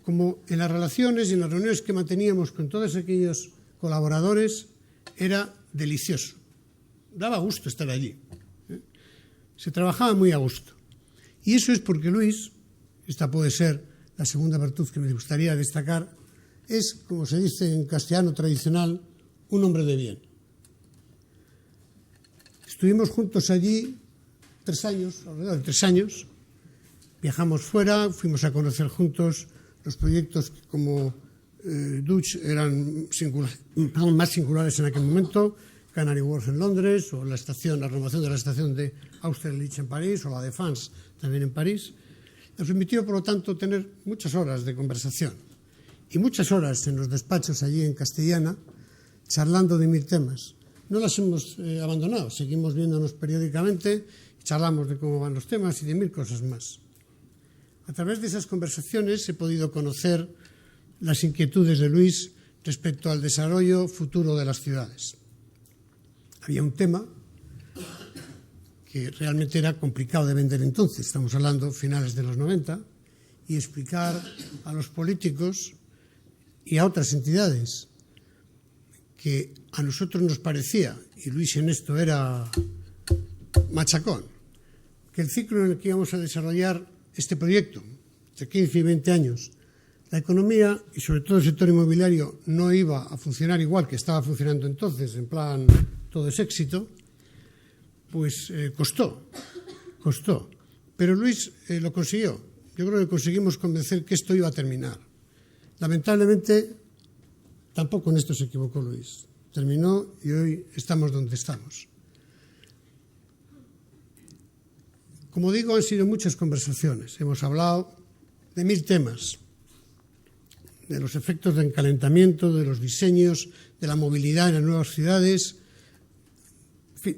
como en las relaciones y en las reuniones que manteníamos con todos aquellos colaboradores, era delicioso. Daba gusto estar allí. Se trabajaba muy a gusto. Y eso es porque Luis, esta puede ser la segunda virtud que me gustaría destacar, es, como se dice en castellano tradicional, un hombre de bien. Estuvimos juntos allí 3 años, alrededor de 3 años. Viajamos fuera, fuimos a conocer juntos los proyectos que, como Dutch, eran más singulares en aquel momento, Canary Wharf en Londres, o la renovación de la estación de Austerlitz en París, o la Défense también en París. Nos permitió, por lo tanto, tener muchas horas de conversación y muchas horas en los despachos allí en Castellana, charlando de 1000 temas. No las hemos abandonado, seguimos viéndonos periódicamente y charlamos de cómo van los temas y de 1000 cosas más. A través de esas conversaciones he podido conocer las inquietudes de Luis respecto al desarrollo futuro de las ciudades. Había un tema que realmente era complicado de vender entonces, estamos hablando finales de los 90, y explicar a los políticos y a otras entidades que a nosotros nos parecía, y Luis en esto era machacón, que el ciclo en el que íbamos a desarrollar este proyecto, de 15 y 20 años, la economía y sobre todo el sector inmobiliario no iba a funcionar igual que estaba funcionando entonces, en plan todo es éxito, pues costó. Pero Luis lo consiguió. Yo creo que conseguimos convencer que esto iba a terminar. Lamentablemente, tampoco en esto se equivocó Luis. Terminó y hoy estamos donde estamos. Como digo, han sido muchas conversaciones. Hemos hablado de 1000 temas, de los efectos del encalentamiento, de los diseños, de la movilidad en las nuevas ciudades, en fin,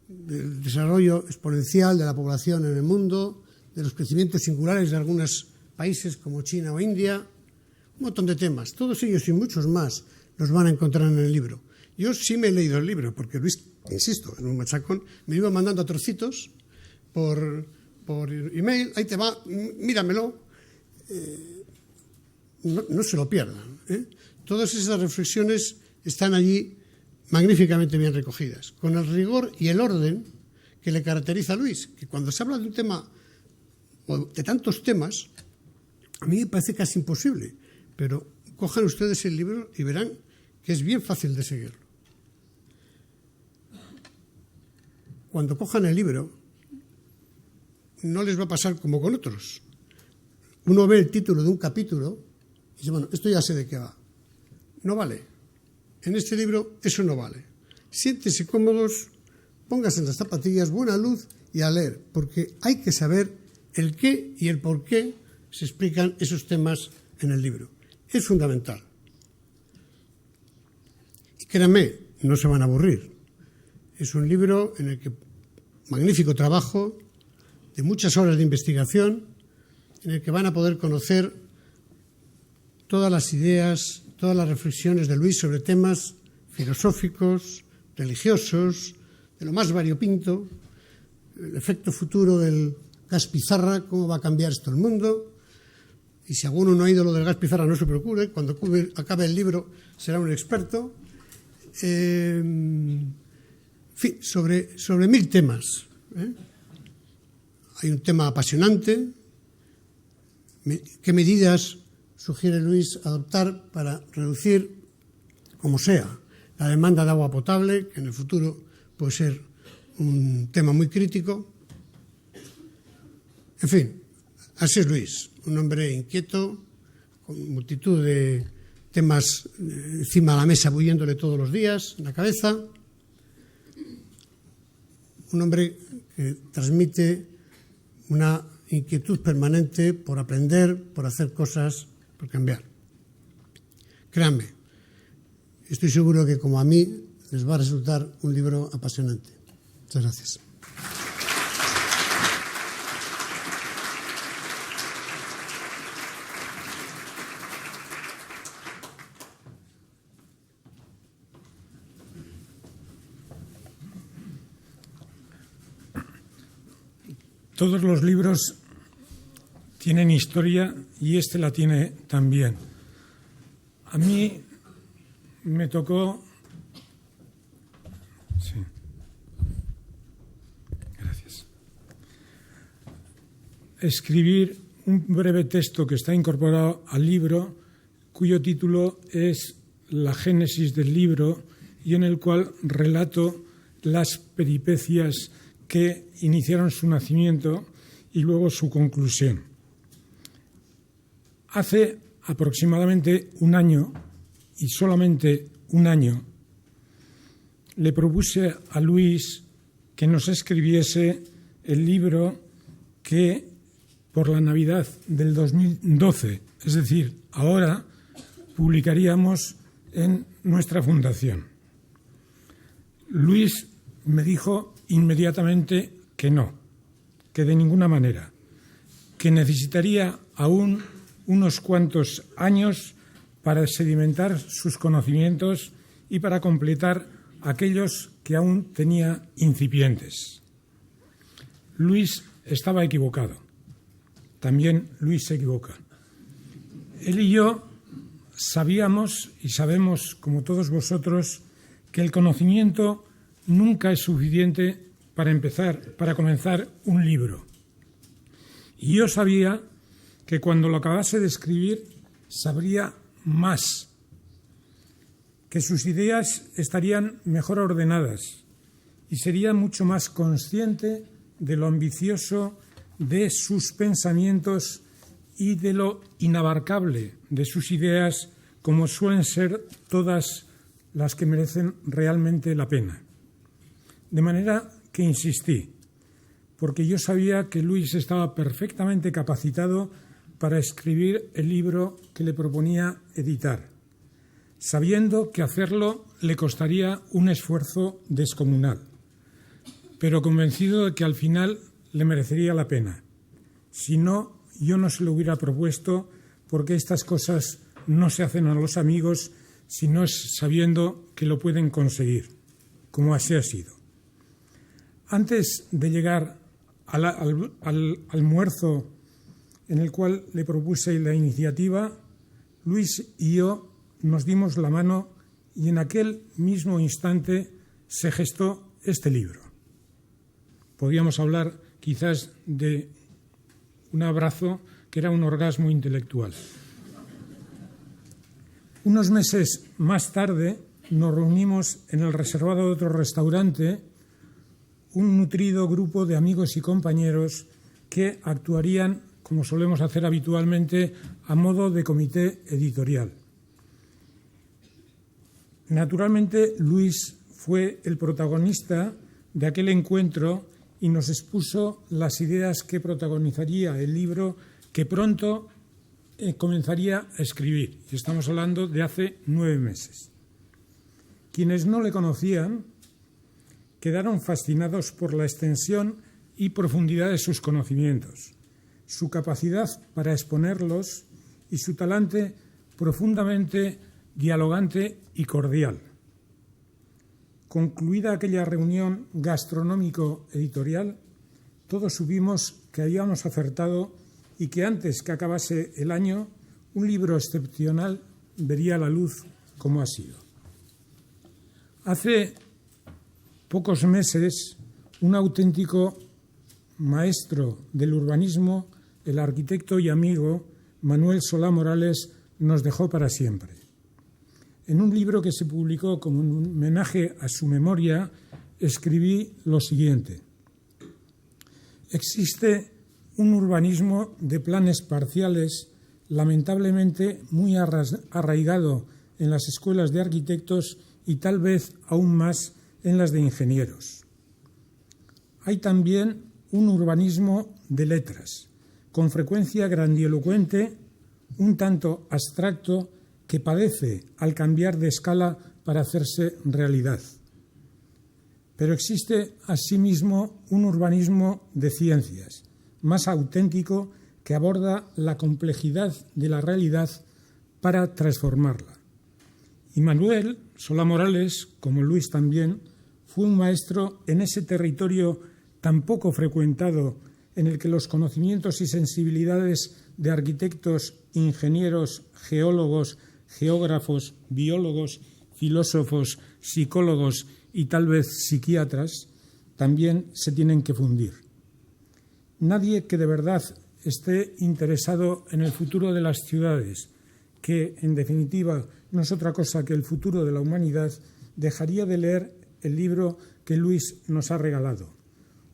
del desarrollo exponencial de la población en el mundo, de los crecimientos singulares de algunos países como China o India, un montón de temas. Todos ellos y muchos más los van a encontrar en el libro. Yo sí me he leído el libro, porque Luis, insisto, en un machacón, me iba mandando trocitos por email, ahí te va, míramelo. no se lo pierdan, ¿eh? Todas esas reflexiones están allí magníficamente bien recogidas, con el rigor y el orden que le caracteriza a Luis, que cuando se habla de un tema o de tantos temas, a mí me parece casi imposible, pero cojan ustedes el libro y verán que es bien fácil de seguirlo. Cuando cojan el libro, no les va a pasar como con otros. Uno ve el título de un capítulo y dice, bueno, esto ya sé de qué va. No vale. En este libro eso no vale. Siéntense cómodos, pónganse en las zapatillas, buena luz y a leer, porque hay que saber el qué y el por qué se explican esos temas en el libro. Es fundamental. Y créanme, no se van a aburrir. Es un libro en el que magnífico trabajo, de muchas horas de investigación, en el que van a poder conocer todas las ideas, todas las reflexiones de Luis sobre temas filosóficos, religiosos, de lo más variopinto, el efecto futuro del gas pizarra, cómo va a cambiar esto el mundo. Y si alguno no ha oído lo del gas pizarra, no se preocupe, cuando acabe el libro será un experto. En fin, sobre 1000 temas. Hay un tema apasionante. ¿Qué medidas sugiere Luis adoptar para reducir, como sea, la demanda de agua potable, que en el futuro puede ser un tema muy crítico? En fin, así es Luis, un hombre inquieto, con multitud de temas encima de la mesa bulliéndole todos los días en la cabeza. Un hombre que transmite una inquietud permanente por aprender, por hacer cosas, por cambiar. Créanme, estoy seguro que como a mí les va a resultar un libro apasionante. Muchas gracias. Todos los libros tienen historia y este la tiene también. A mí me tocó... Sí. Gracias. Escribir un breve texto que está incorporado al libro, cuyo título es La génesis del libro, y en el cual relato las peripecias que iniciaron su nacimiento y luego su conclusión. Hace aproximadamente un año, y solamente un año, le propuse a Luis que nos escribiese el libro que por la Navidad del 2012, es decir, ahora, publicaríamos en nuestra fundación. Luis me dijo inmediatamente que no, que de ninguna manera, que necesitaría aún unos cuantos años para sedimentar sus conocimientos y para completar aquellos que aún tenía incipientes. Luis estaba equivocado. También Luis se equivoca. Él y yo sabíamos y sabemos, como todos vosotros, que el conocimiento nunca es suficiente para comenzar un libro. Y yo sabía que cuando lo acabase de escribir sabría más, que sus ideas estarían mejor ordenadas y sería mucho más consciente de lo ambicioso de sus pensamientos y de lo inabarcable de sus ideas, como suelen ser todas las que merecen realmente la pena. De manera que insistí, porque yo sabía que Luis estaba perfectamente capacitado para escribir el libro que le proponía editar, sabiendo que hacerlo le costaría un esfuerzo descomunal, pero convencido de que al final le merecería la pena. Si no, yo no se lo hubiera propuesto, porque estas cosas no se hacen a los amigos, sino es sabiendo que lo pueden conseguir, como así ha sido. Antes de llegar al almuerzo en el cual le propuse la iniciativa, Luis y yo nos dimos la mano y en aquel mismo instante se gestó este libro. Podríamos hablar quizás de un abrazo que era un orgasmo intelectual. Unos meses más tarde nos reunimos en el reservado de otro restaurante, un nutrido grupo de amigos y compañeros que actuarían, como solemos hacer habitualmente, a modo de comité editorial. Naturalmente, Luis fue el protagonista de aquel encuentro y nos expuso las ideas que protagonizaría el libro que pronto comenzaría a escribir. Y estamos hablando de hace 9 meses. Quienes no le conocían quedaron fascinados por la extensión y profundidad de sus conocimientos, su capacidad para exponerlos y su talante profundamente dialogante y cordial. Concluida aquella reunión gastronómico-editorial, todos supimos que habíamos acertado y que antes que acabase el año, un libro excepcional vería la luz como ha sido. Hace pocos meses, un auténtico maestro del urbanismo, el arquitecto y amigo Manuel Solá Morales, nos dejó para siempre. En un libro que se publicó como un homenaje a su memoria, escribí lo siguiente: existe un urbanismo de planes parciales, lamentablemente muy arraigado en las escuelas de arquitectos y tal vez aún más en las de ingenieros. Hay también un urbanismo de letras, con frecuencia grandilocuente, un tanto abstracto, que padece al cambiar de escala para hacerse realidad. Pero existe asimismo un urbanismo de ciencias, más auténtico, que aborda la complejidad de la realidad para transformarla. Y Manuel Solá Morales, como Luis también, fue un maestro en ese territorio tan poco frecuentado en el que los conocimientos y sensibilidades de arquitectos, ingenieros, geólogos, geógrafos, biólogos, filósofos, psicólogos y tal vez psiquiatras también se tienen que fundir. Nadie que de verdad esté interesado en el futuro de las ciudades, que en definitiva no es otra cosa que el futuro de la humanidad, dejaría de leer el libro que Luis nos ha regalado.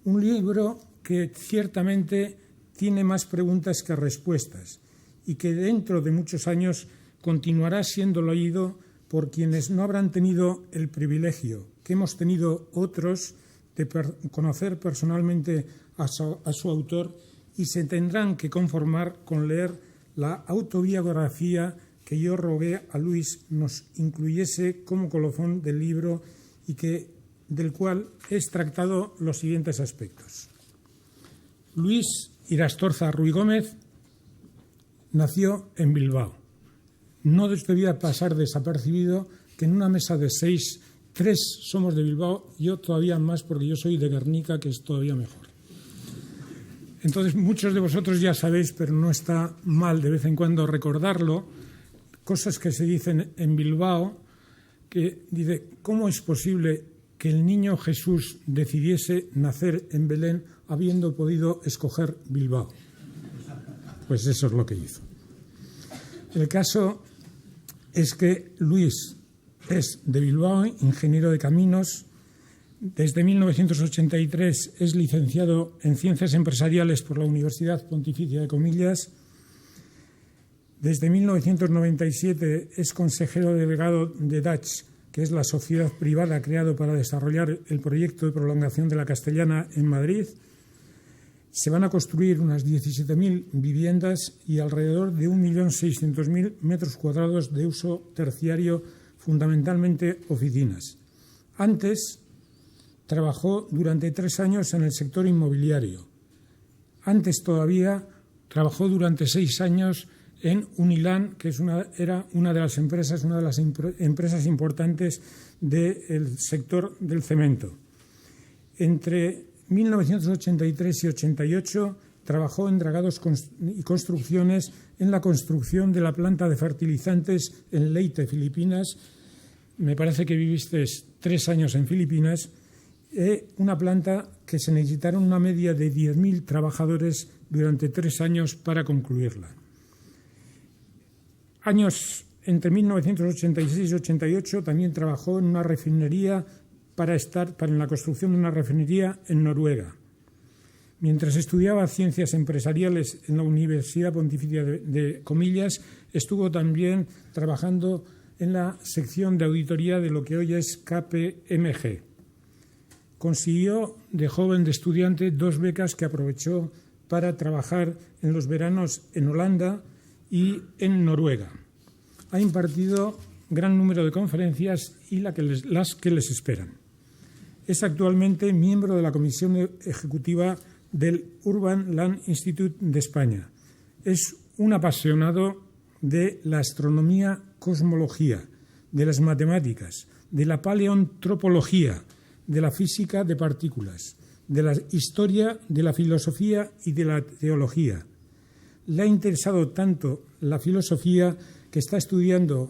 Un libro que ciertamente tiene más preguntas que respuestas y que dentro de muchos años continuará siendo leído por quienes no habrán tenido el privilegio que hemos tenido otros de conocer personalmente a su autor y se tendrán que conformar con leer la autobiografía que yo rogué a Luis nos incluyese como colofón del libro y del cual he extractado los siguientes aspectos. Luis Irastorza Ruy Gómez nació en Bilbao. No debía pasar desapercibido que en una mesa de 6, 3 somos de Bilbao, yo todavía más porque yo soy de Guernica, que es todavía mejor. Entonces, muchos de vosotros ya sabéis, pero no está mal de vez en cuando recordarlo, cosas que se dicen en Bilbao, que dice, ¿cómo es posible que el niño Jesús decidiese nacer en Belén habiendo podido escoger Bilbao? Pues eso es lo que hizo. El caso es que Luis es de Bilbao, ingeniero de caminos. Desde 1983 es licenciado en Ciencias Empresariales por la Universidad Pontificia de Comillas. Desde 1997 es consejero delegado de DACH, que es la sociedad privada creada para desarrollar el proyecto de prolongación de la Castellana en Madrid. Se van a construir unas 17.000 viviendas y alrededor de 1.600.000 metros cuadrados de uso terciario, fundamentalmente oficinas. Antes trabajó durante 3 años en el sector inmobiliario. Antes todavía trabajó durante 6 años en Unilan, que era una de las empresas importantes del sector del cemento. Entre 1983 y 88 trabajó en dragados y construcciones, en la construcción de la planta de fertilizantes en Leyte, Filipinas. Me parece que viviste 3 años en Filipinas. Una planta que se necesitaron una media de 10.000 trabajadores durante 3 años para concluirla. Entre 1986 y 88 también trabajó en una refinería en la construcción de una refinería en Noruega. Mientras estudiaba ciencias empresariales en la Universidad Pontificia de Comillas, estuvo también trabajando en la sección de auditoría de lo que hoy es KPMG. Consiguió de joven, de estudiante, 2 becas que aprovechó para trabajar en los veranos en Holanda y en Noruega. Ha impartido gran número de conferencias y las que les esperan. Es actualmente miembro de la Comisión Ejecutiva del Urban Land Institute de España. Es un apasionado de la astronomía, cosmología, de las matemáticas, de la paleontropología, de la física de partículas, de la historia, de la filosofía y de la teología. Le ha interesado tanto la filosofía que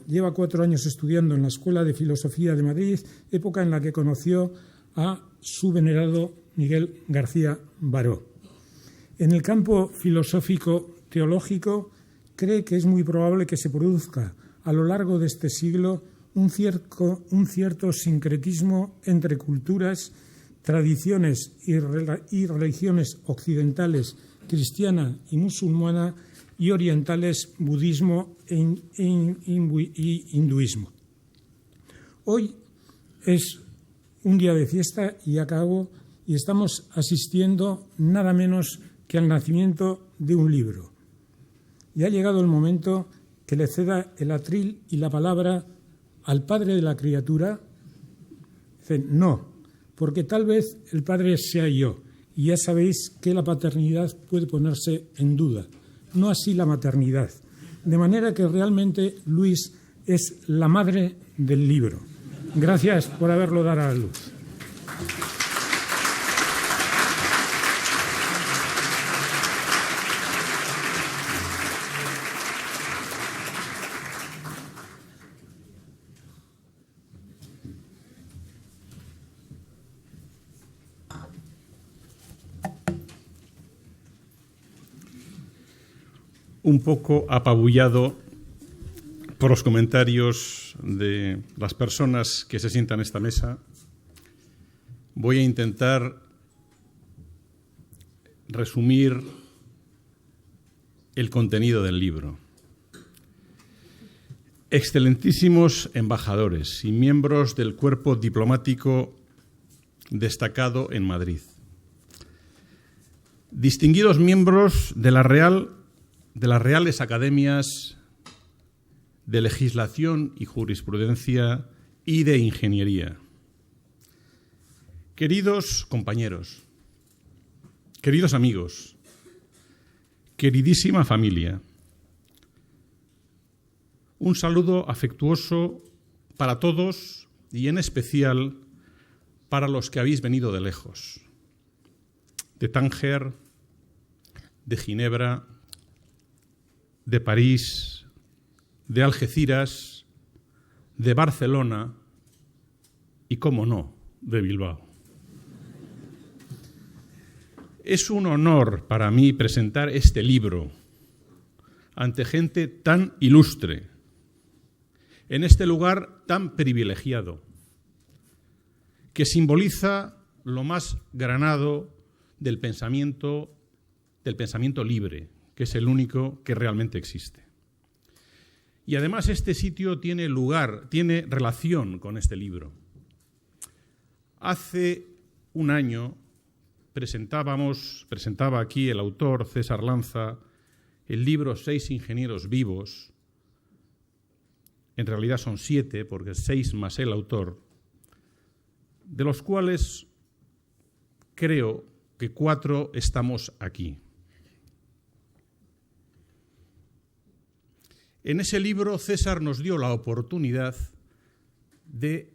lleva 4 años estudiando en la Escuela de Filosofía de Madrid, época en la que conoció a su venerado Miguel García Baró. En el campo filosófico-teológico cree que es muy probable que se produzca a lo largo de este siglo un cierto sincretismo entre culturas, tradiciones y religiones occidentales, cristiana y musulmana, y orientales, budismo e hinduismo. Hoy es un día de fiesta y estamos asistiendo nada menos que al nacimiento de un libro. Y ha llegado el momento que le ceda el atril y la palabra al padre de la criatura. Dice, no, porque tal vez el padre sea yo, y ya sabéis que la paternidad puede ponerse en duda, no así la maternidad. De manera que realmente Luis es la madre del libro. Gracias por haberlo dado a la luz. Un poco apabullado por los comentarios de las personas que se sientan en esta mesa, voy a intentar resumir el contenido del libro. Excelentísimos embajadores y miembros del cuerpo diplomático destacado en Madrid, distinguidos miembros de las Reales Academias de Legislación y Jurisprudencia y de Ingeniería. Queridos compañeros, queridos amigos, queridísima familia, un saludo afectuoso para todos y en especial para los que habéis venido de lejos, de Tánger, de Ginebra, de París, de Algeciras, de Barcelona y, cómo no, de Bilbao. Es un honor para mí presentar este libro ante gente tan ilustre, en este lugar tan privilegiado, que simboliza lo más granado del pensamiento libre, que es el único que realmente existe. Y además este sitio tiene relación con este libro. Hace un año presentaba aquí el autor César Lanza el libro 6 ingenieros vivos. En realidad son 7, porque 6 más el autor, de los cuales creo que 4 estamos aquí. En ese libro César nos dio la oportunidad de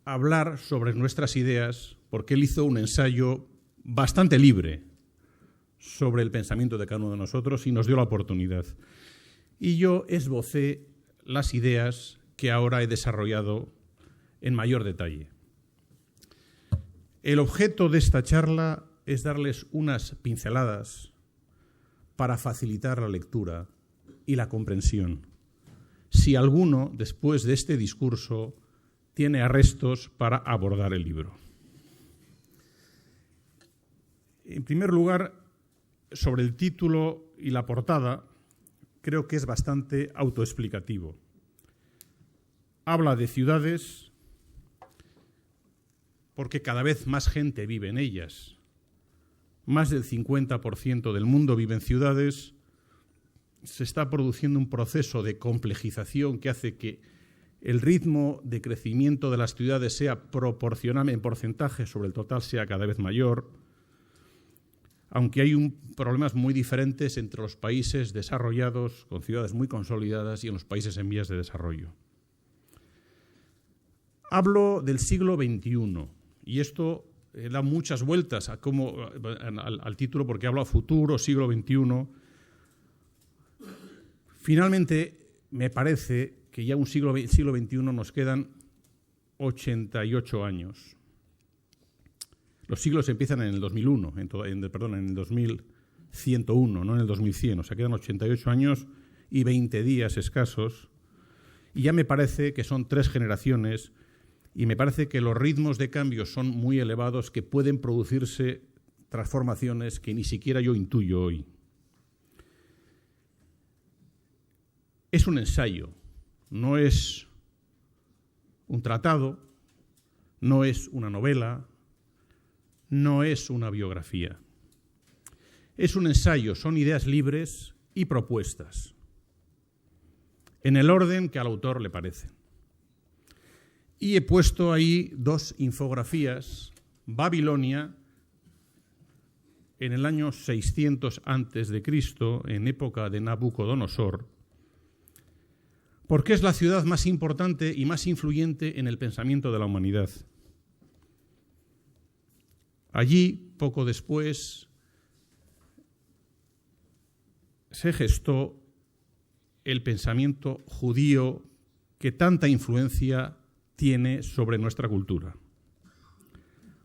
hablar sobre nuestras ideas, porque él hizo un ensayo bastante libre sobre el pensamiento de cada uno de nosotros y nos dio la oportunidad. Y yo esbocé las ideas que ahora he desarrollado en mayor detalle. El objeto de esta charla es darles unas pinceladas para facilitar la lectura y la comprensión. Si alguno, después de este discurso, tiene arrestos para abordar el libro. En primer lugar, sobre el título y la portada, creo que es bastante autoexplicativo. Habla de ciudades porque cada vez más gente vive en ellas. Más del 50% del mundo vive en ciudades. Se está produciendo un proceso de complejización que hace que el ritmo de crecimiento de las ciudades sea proporcional en porcentaje sobre el total, sea cada vez mayor, aunque hay problemas muy diferentes entre los países desarrollados, con ciudades muy consolidadas, y en los países en vías de desarrollo. Hablo del siglo XXI, y esto da muchas vueltas al título, porque hablo a futuro, siglo XXI. Finalmente, me parece que ya un siglo XXI nos quedan 88 años. Los siglos empiezan en el 2001, en el 2101, no en el 2100. O sea, quedan 88 años y 20 días escasos. Y ya me parece que son 3 generaciones y me parece que los ritmos de cambio son muy elevados, que pueden producirse transformaciones que ni siquiera yo intuyo hoy. Es un ensayo, no es un tratado, no es una novela, no es una biografía. Es un ensayo, son ideas libres y propuestas, en el orden que al autor le parece. Y he puesto ahí 2 infografías. Babilonia, en el año 600 a.C., en época de Nabucodonosor, porque es la ciudad más importante y más influyente en el pensamiento de la humanidad. Allí, poco después, se gestó el pensamiento judío que tanta influencia tiene sobre nuestra cultura.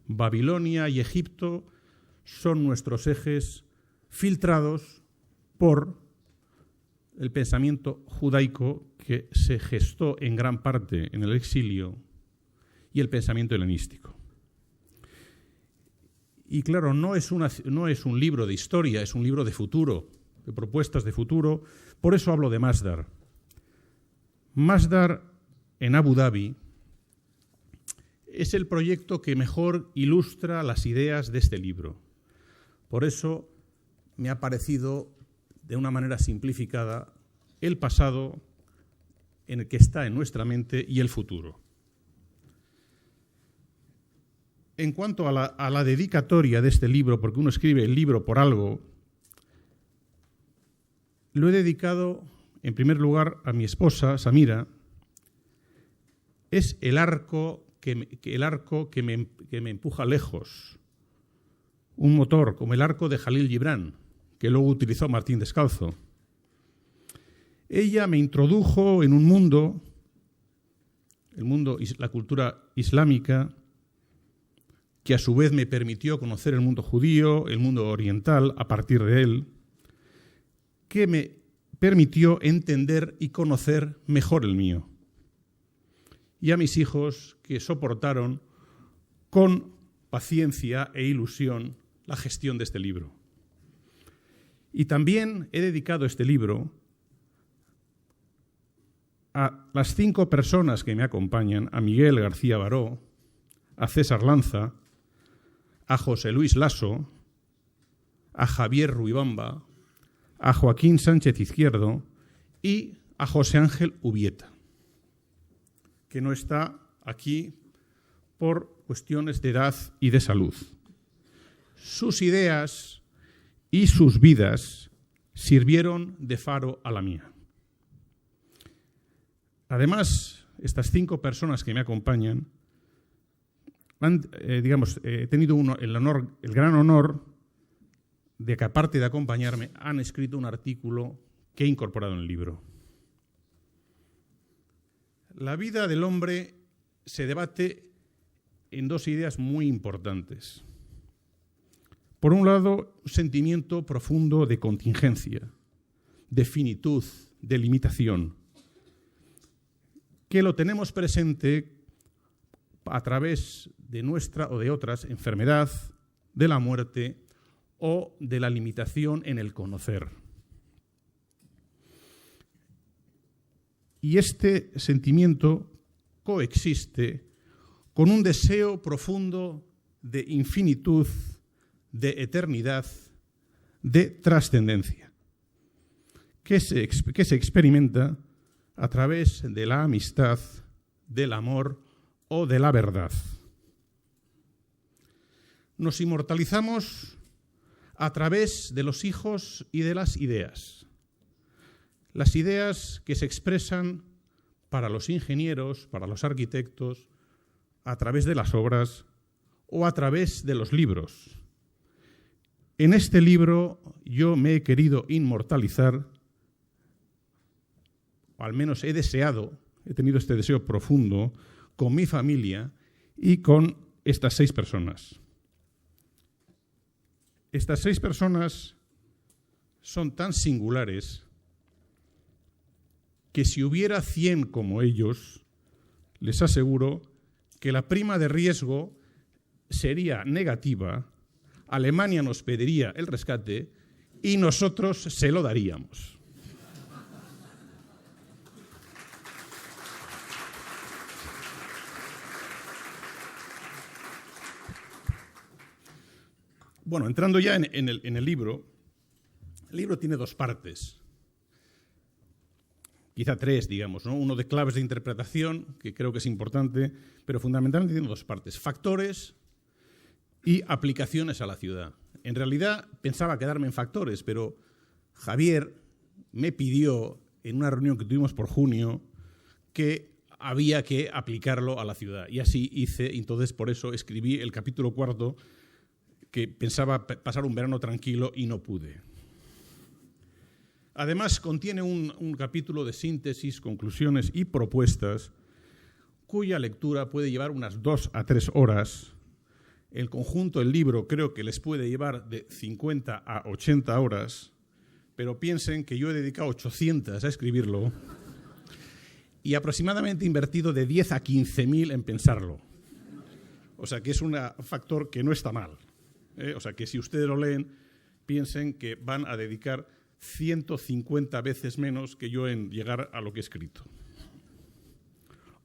Babilonia y Egipto son nuestros ejes filtrados por el pensamiento judaico que se gestó en gran parte en el exilio y el pensamiento helenístico. Y claro, no es un libro de historia, es un libro de futuro, de propuestas de futuro. Por eso hablo de Masdar. Masdar, en Abu Dhabi, es el proyecto que mejor ilustra las ideas de este libro. Por eso me ha parecido, de una manera simplificada, el pasado en el que está en nuestra mente y el futuro. En cuanto a la dedicatoria de este libro, porque uno escribe el libro por algo, lo he dedicado, en primer lugar, a mi esposa, Samira. Es el arco que me empuja lejos. Un motor, como el arco de Jalil Gibran, que luego utilizó Martín Descalzo. Ella me introdujo en un mundo, la cultura islámica, que a su vez me permitió conocer el mundo judío, el mundo oriental, a partir de él, que me permitió entender y conocer mejor el mío. Y a mis hijos, que soportaron con paciencia e ilusión la gestión de este libro. Y también he dedicado este libro a las 5 personas que me acompañan, a Miguel García Baró, a César Lanza, a José Luis Lasso, a Javier Ruibamba, a Joaquín Sánchez Izquierdo y a José Ángel Ubieta, que no está aquí por cuestiones de edad y de salud. Sus ideas y sus vidas sirvieron de faro a la mía. Además, estas 5 personas que me acompañan he tenido el gran honor de que aparte de acompañarme, han escrito un artículo que he incorporado en el libro. La vida del hombre se debate en dos ideas muy importantes. Por un lado, un sentimiento profundo de contingencia, de finitud, de limitación, que lo tenemos presente a través de nuestra o de otras enfermedad, de la muerte o de la limitación en el conocer. Y este sentimiento coexiste con un deseo profundo de infinitud, de eternidad, de trascendencia, que se experimenta a través de la amistad, del amor o de la verdad. Nos inmortalizamos a través de los hijos y de las ideas. Las ideas que se expresan para los ingenieros, para los arquitectos, a través de las obras o a través de los libros. En este libro yo me he querido inmortalizar, o al menos he tenido este deseo profundo con mi familia y con estas 6 personas. Estas 6 personas son tan singulares que si hubiera 100 como ellos, les aseguro que la prima de riesgo sería negativa, Alemania nos pediría el rescate y nosotros se lo daríamos. Bueno, entrando ya en el libro tiene 2 partes, quizá 3, digamos, ¿no? Uno de claves de interpretación, que creo que es importante, pero fundamentalmente tiene 2 partes, factores y aplicaciones a la ciudad. En realidad pensaba quedarme en factores, pero Javier me pidió en una reunión que tuvimos por junio que había que aplicarlo a la ciudad. Y así hice, entonces por eso escribí el capítulo 4, que pensaba pasar un verano tranquilo y no pude. Además, contiene un capítulo de síntesis, conclusiones y propuestas, cuya lectura puede llevar unas 2 a 3 horas. El conjunto del libro creo que les puede llevar de 50 a 80 horas, pero piensen que yo he dedicado 800 a escribirlo y aproximadamente he invertido de 10 a 15.000 en pensarlo. O sea que es un factor que no está mal. O sea que si ustedes lo leen, piensen que van a dedicar 150 veces menos que yo en llegar a lo que he escrito.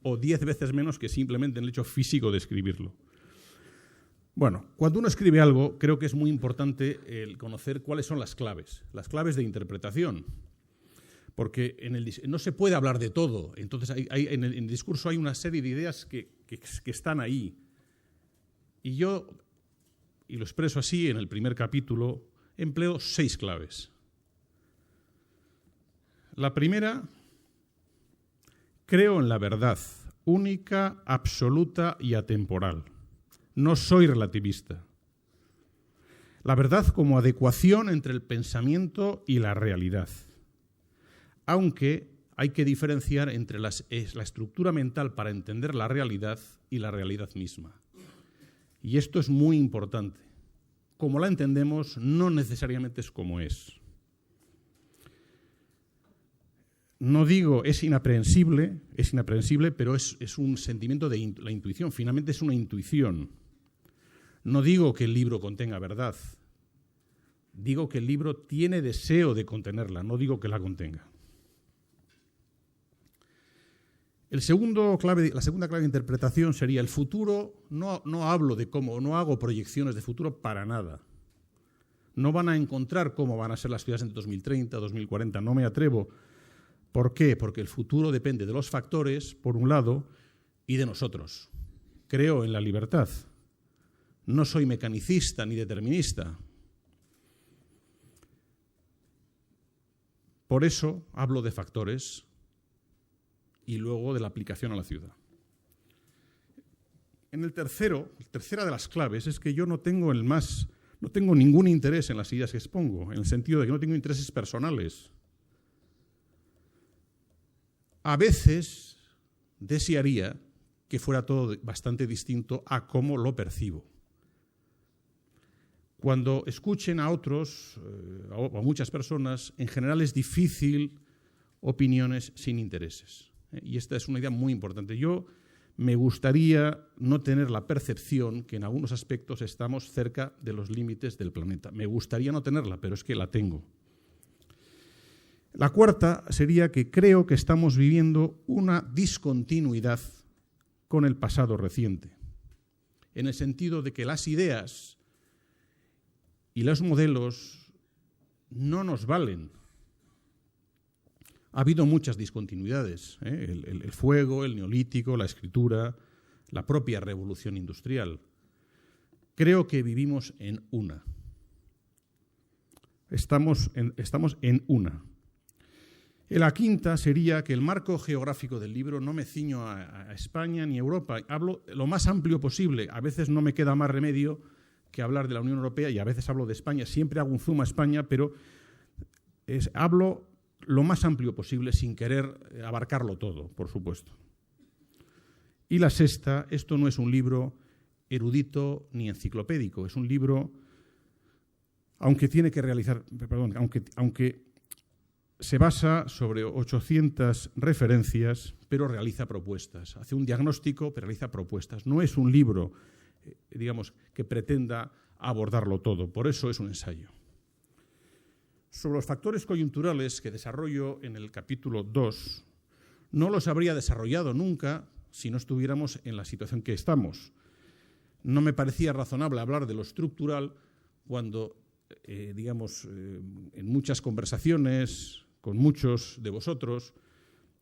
O 10 veces menos que simplemente en el hecho físico de escribirlo. Bueno, cuando uno escribe algo, creo que es muy importante el conocer cuáles son las claves de interpretación. Porque no se puede hablar de todo. Entonces, en el discurso hay una serie de ideas que están ahí. Y yo, y lo expreso así en el primer capítulo, empleo 6 claves. La primera, creo en la verdad, única, absoluta y atemporal. No soy relativista. La verdad como adecuación entre el pensamiento y la realidad. Aunque hay que diferenciar entre la estructura mental para entender la realidad y la realidad misma. Y esto es muy importante. Como la entendemos, no necesariamente es como es. No digo es inaprehensible, pero es un sentimiento de la intuición. Finalmente es una intuición. No digo que el libro contenga verdad. Digo que el libro tiene deseo de contenerla, no digo que la contenga. La segunda clave de interpretación sería el futuro. No hablo de cómo, no hago proyecciones de futuro para nada. No van a encontrar cómo van a ser las ciudades en 2030, 2040, no me atrevo. ¿Por qué? Porque el futuro depende de los factores, por un lado, y de nosotros. Creo en la libertad. No soy mecanicista ni determinista. Por eso hablo de factores y luego de la aplicación a la ciudad. La tercera de las claves es que yo no tengo el más No tengo ningún interés en las ideas que expongo, en el sentido de que no tengo intereses personales. A veces desearía que fuera todo bastante distinto a cómo lo percibo. Cuando escuchen a otros, o a muchas personas, en general es difícil opiniones sin intereses. Y esta es una idea muy importante. Yo me gustaría no tener la percepción que en algunos aspectos estamos cerca de los límites del planeta. Me gustaría no tenerla, pero es que la tengo. La cuarta sería que creo que estamos viviendo una discontinuidad con el pasado reciente, en el sentido de que las ideas y los modelos no nos valen. Ha habido muchas discontinuidades, el fuego, el neolítico, la escritura, la propia revolución industrial. Creo que vivimos en una. Estamos en una. La quinta sería que el marco geográfico del libro no me ciño a España ni a Europa. Hablo lo más amplio posible. A veces no me queda más remedio que hablar de la Unión Europea y a veces hablo de España. Siempre hago un zoom a España, pero hablo lo más amplio posible sin querer abarcarlo todo, por supuesto. Y la sexta, esto no es un libro erudito ni enciclopédico, es un libro, aunque se basa sobre 800 referencias, pero realiza propuestas. Hace un diagnóstico, pero realiza propuestas. No es un libro, digamos, que pretenda abordarlo todo. Por eso es un ensayo. Sobre los factores coyunturales que desarrollo en el capítulo 2, no los habría desarrollado nunca si no estuviéramos en la situación que estamos. No me parecía razonable hablar de lo estructural cuando, en muchas conversaciones con muchos de vosotros,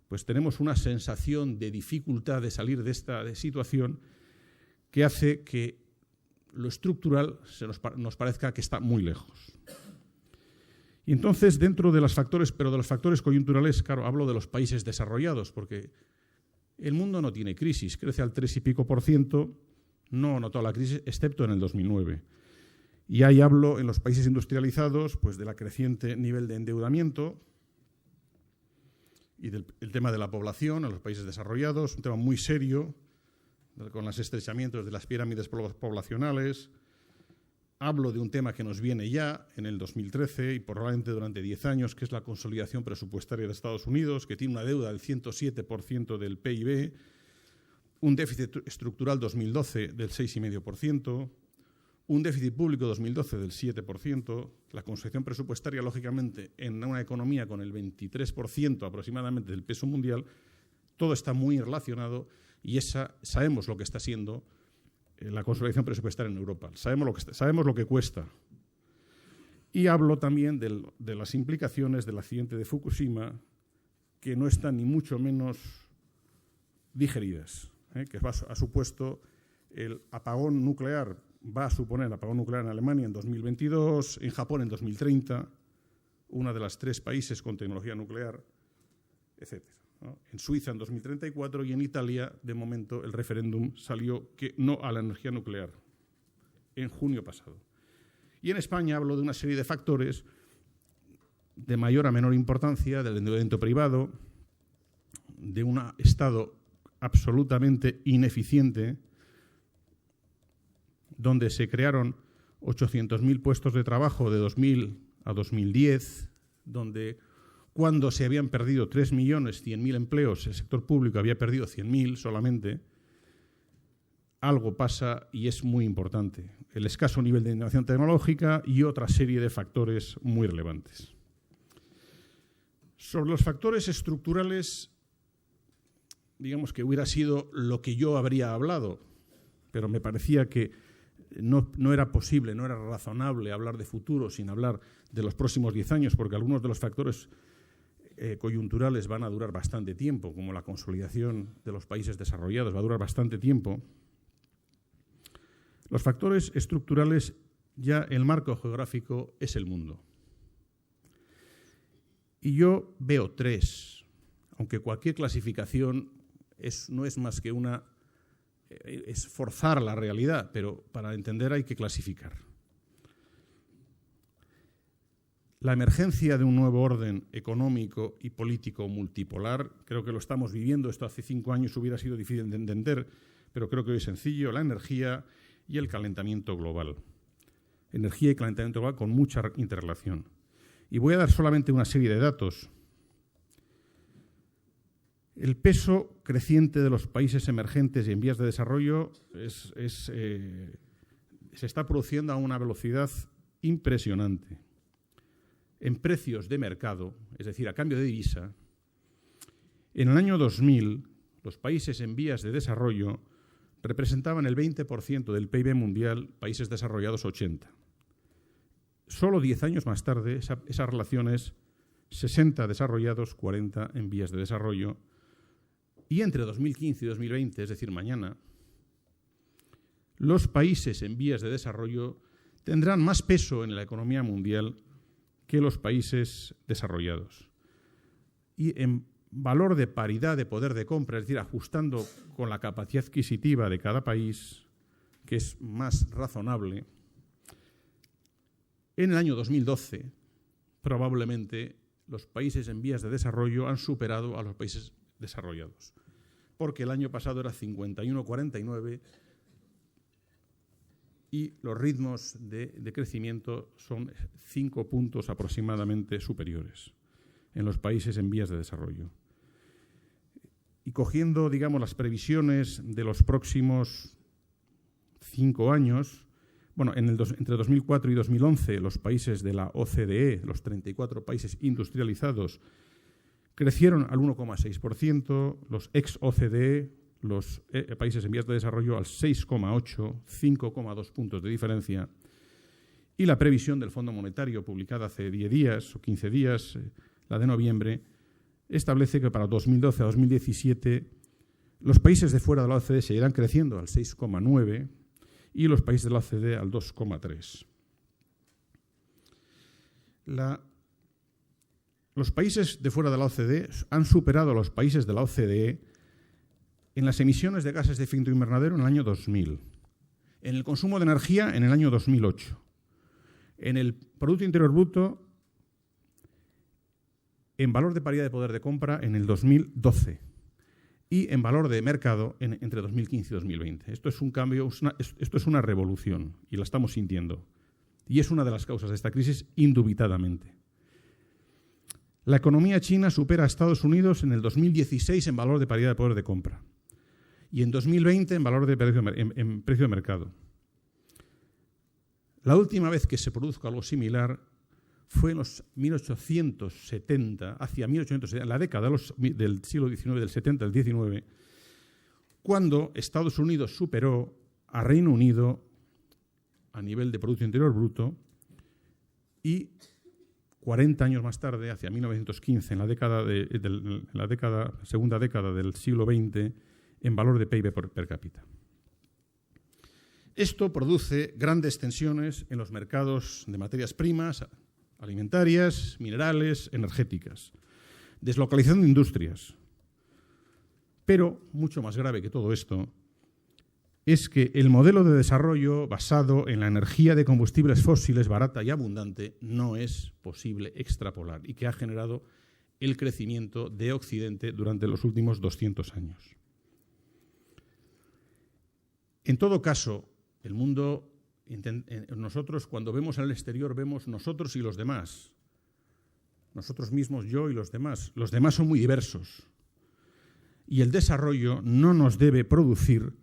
pues tenemos una sensación de dificultad de salir de esta situación que hace que lo estructural nos parezca que está muy lejos. Y entonces, dentro de los factores, pero de los factores coyunturales, claro, hablo de los países desarrollados, porque el mundo no tiene crisis, crece al 3 y pico %, no notó la crisis, excepto en el 2009. Y ahí hablo en los países industrializados, pues de la creciente nivel de endeudamiento y del tema de la población en los países desarrollados, un tema muy serio, con los estrechamientos de las pirámides poblacionales. Hablo de un tema que nos viene ya en el 2013 y probablemente durante 10 años, que es la consolidación presupuestaria de Estados Unidos, que tiene una deuda del 107% del PIB, un déficit estructural 2012 del 6,5%, un déficit público 2012 del 7%, la consolidación presupuestaria, lógicamente, en una economía con el 23% aproximadamente del peso mundial, todo está muy relacionado y sabemos lo que está siendo la consolidación presupuestaria en Europa. Sabemos lo que cuesta. Y hablo también de las implicaciones del accidente de Fukushima, que no están ni mucho menos digeridas, que ha supuesto el apagón nuclear, va a suponer el apagón nuclear en Alemania en 2022, en Japón en 2030, una de las 3 países con tecnología nuclear, etc. En Suiza en 2034 y en Italia, de momento, el referéndum salió que no a la energía nuclear en junio pasado. Y en España hablo de una serie de factores de mayor a menor importancia, del endeudamiento privado, de un Estado absolutamente ineficiente, donde se crearon 800.000 puestos de trabajo de 2000 a 2010, donde cuando se habían perdido 3.100.000 empleos, el sector público había perdido 100.000 solamente. Algo pasa y es muy importante. El escaso nivel de innovación tecnológica y otra serie de factores muy relevantes. Sobre los factores estructurales, digamos que hubiera sido lo que yo habría hablado, pero me parecía que no era posible, no era razonable hablar de futuro sin hablar de los próximos 10 años, porque algunos de los factores coyunturales van a durar bastante tiempo, como la consolidación de los países desarrollados va a durar bastante tiempo. Los factores estructurales, ya el marco geográfico es el mundo. Y yo veo 3, aunque cualquier clasificación no es más que es forzar la realidad, pero para entender hay que clasificar. la emergencia de un nuevo orden económico y político multipolar. Creo que lo estamos viviendo. Esto hace 5 años hubiera sido difícil de entender, pero creo que hoy es sencillo. La energía y el calentamiento global. Energía y calentamiento global con mucha interrelación. Y voy a dar solamente una serie de datos. El peso creciente de los países emergentes y en vías de desarrollo se está produciendo a una velocidad impresionante. En precios de mercado, es decir, a cambio de divisa, en el año 2000, los países en vías de desarrollo representaban el 20% del PIB mundial, países desarrollados 80%. Solo 10 años más tarde, esa relación es 60 desarrollados, 40 en vías de desarrollo. Y entre 2015 y 2020, es decir, mañana, los países en vías de desarrollo tendrán más peso en la economía mundial que los países desarrollados. Y en valor de paridad de poder de compra, es decir, ajustando con la capacidad adquisitiva de cada país, que es más razonable, en el año 2012, probablemente los países en vías de desarrollo han superado a los países desarrollados, porque el año pasado era 51-49 y los ritmos de crecimiento son 5 puntos aproximadamente superiores en los países en vías de desarrollo. Y cogiendo, digamos, las previsiones de los próximos 5 años, bueno, entre 2004 y 2011 los países de la OCDE, los 34 países industrializados, crecieron al 1,6%, los ex-OCDE, los países en vías de desarrollo, al 6,8%, 5,2 puntos de diferencia. Y la previsión del Fondo Monetario, publicada hace 10 días o 15 días, la de noviembre, establece que para 2012 a 2017 los países de fuera de la OCDE seguirán creciendo al 6,9% y los países de la OCDE al 2,3%. Los países de fuera de la OCDE han superado a los países de la OCDE en las emisiones de gases de efecto invernadero en el año 2000, en el consumo de energía en el año 2008, en el Producto Interior Bruto, en valor de paridad de poder de compra en el 2012 y en valor de mercado entre 2015 y 2020. Esto es un cambio, esto es una revolución y la estamos sintiendo. Y es una de las causas de esta crisis, indubitadamente. La economía china supera a Estados Unidos en el 2016 en valor de paridad de poder de compra y en 2020 en valor de precio de mercado. La última vez que se produjo algo similar fue en los 1870, hacia 1870, en la década del siglo XIX, del 70 al 19, cuando Estados Unidos superó a Reino Unido a nivel de Producto Interior Bruto y 40 años más tarde, hacia 1915, en la segunda década del siglo XX, en valor de PIB per cápita. Esto produce grandes tensiones en los mercados de materias primas, alimentarias, minerales, energéticas, deslocalización de industrias. Pero, mucho más grave que todo esto, es que el modelo de desarrollo basado en la energía de combustibles fósiles barata y abundante no es posible extrapolar y que ha generado el crecimiento de Occidente durante los últimos 200 años. En todo caso, el mundo, nosotros cuando vemos al exterior vemos nosotros y los demás, nosotros mismos, yo y los demás. Los demás son muy diversos y el desarrollo no nos debe producir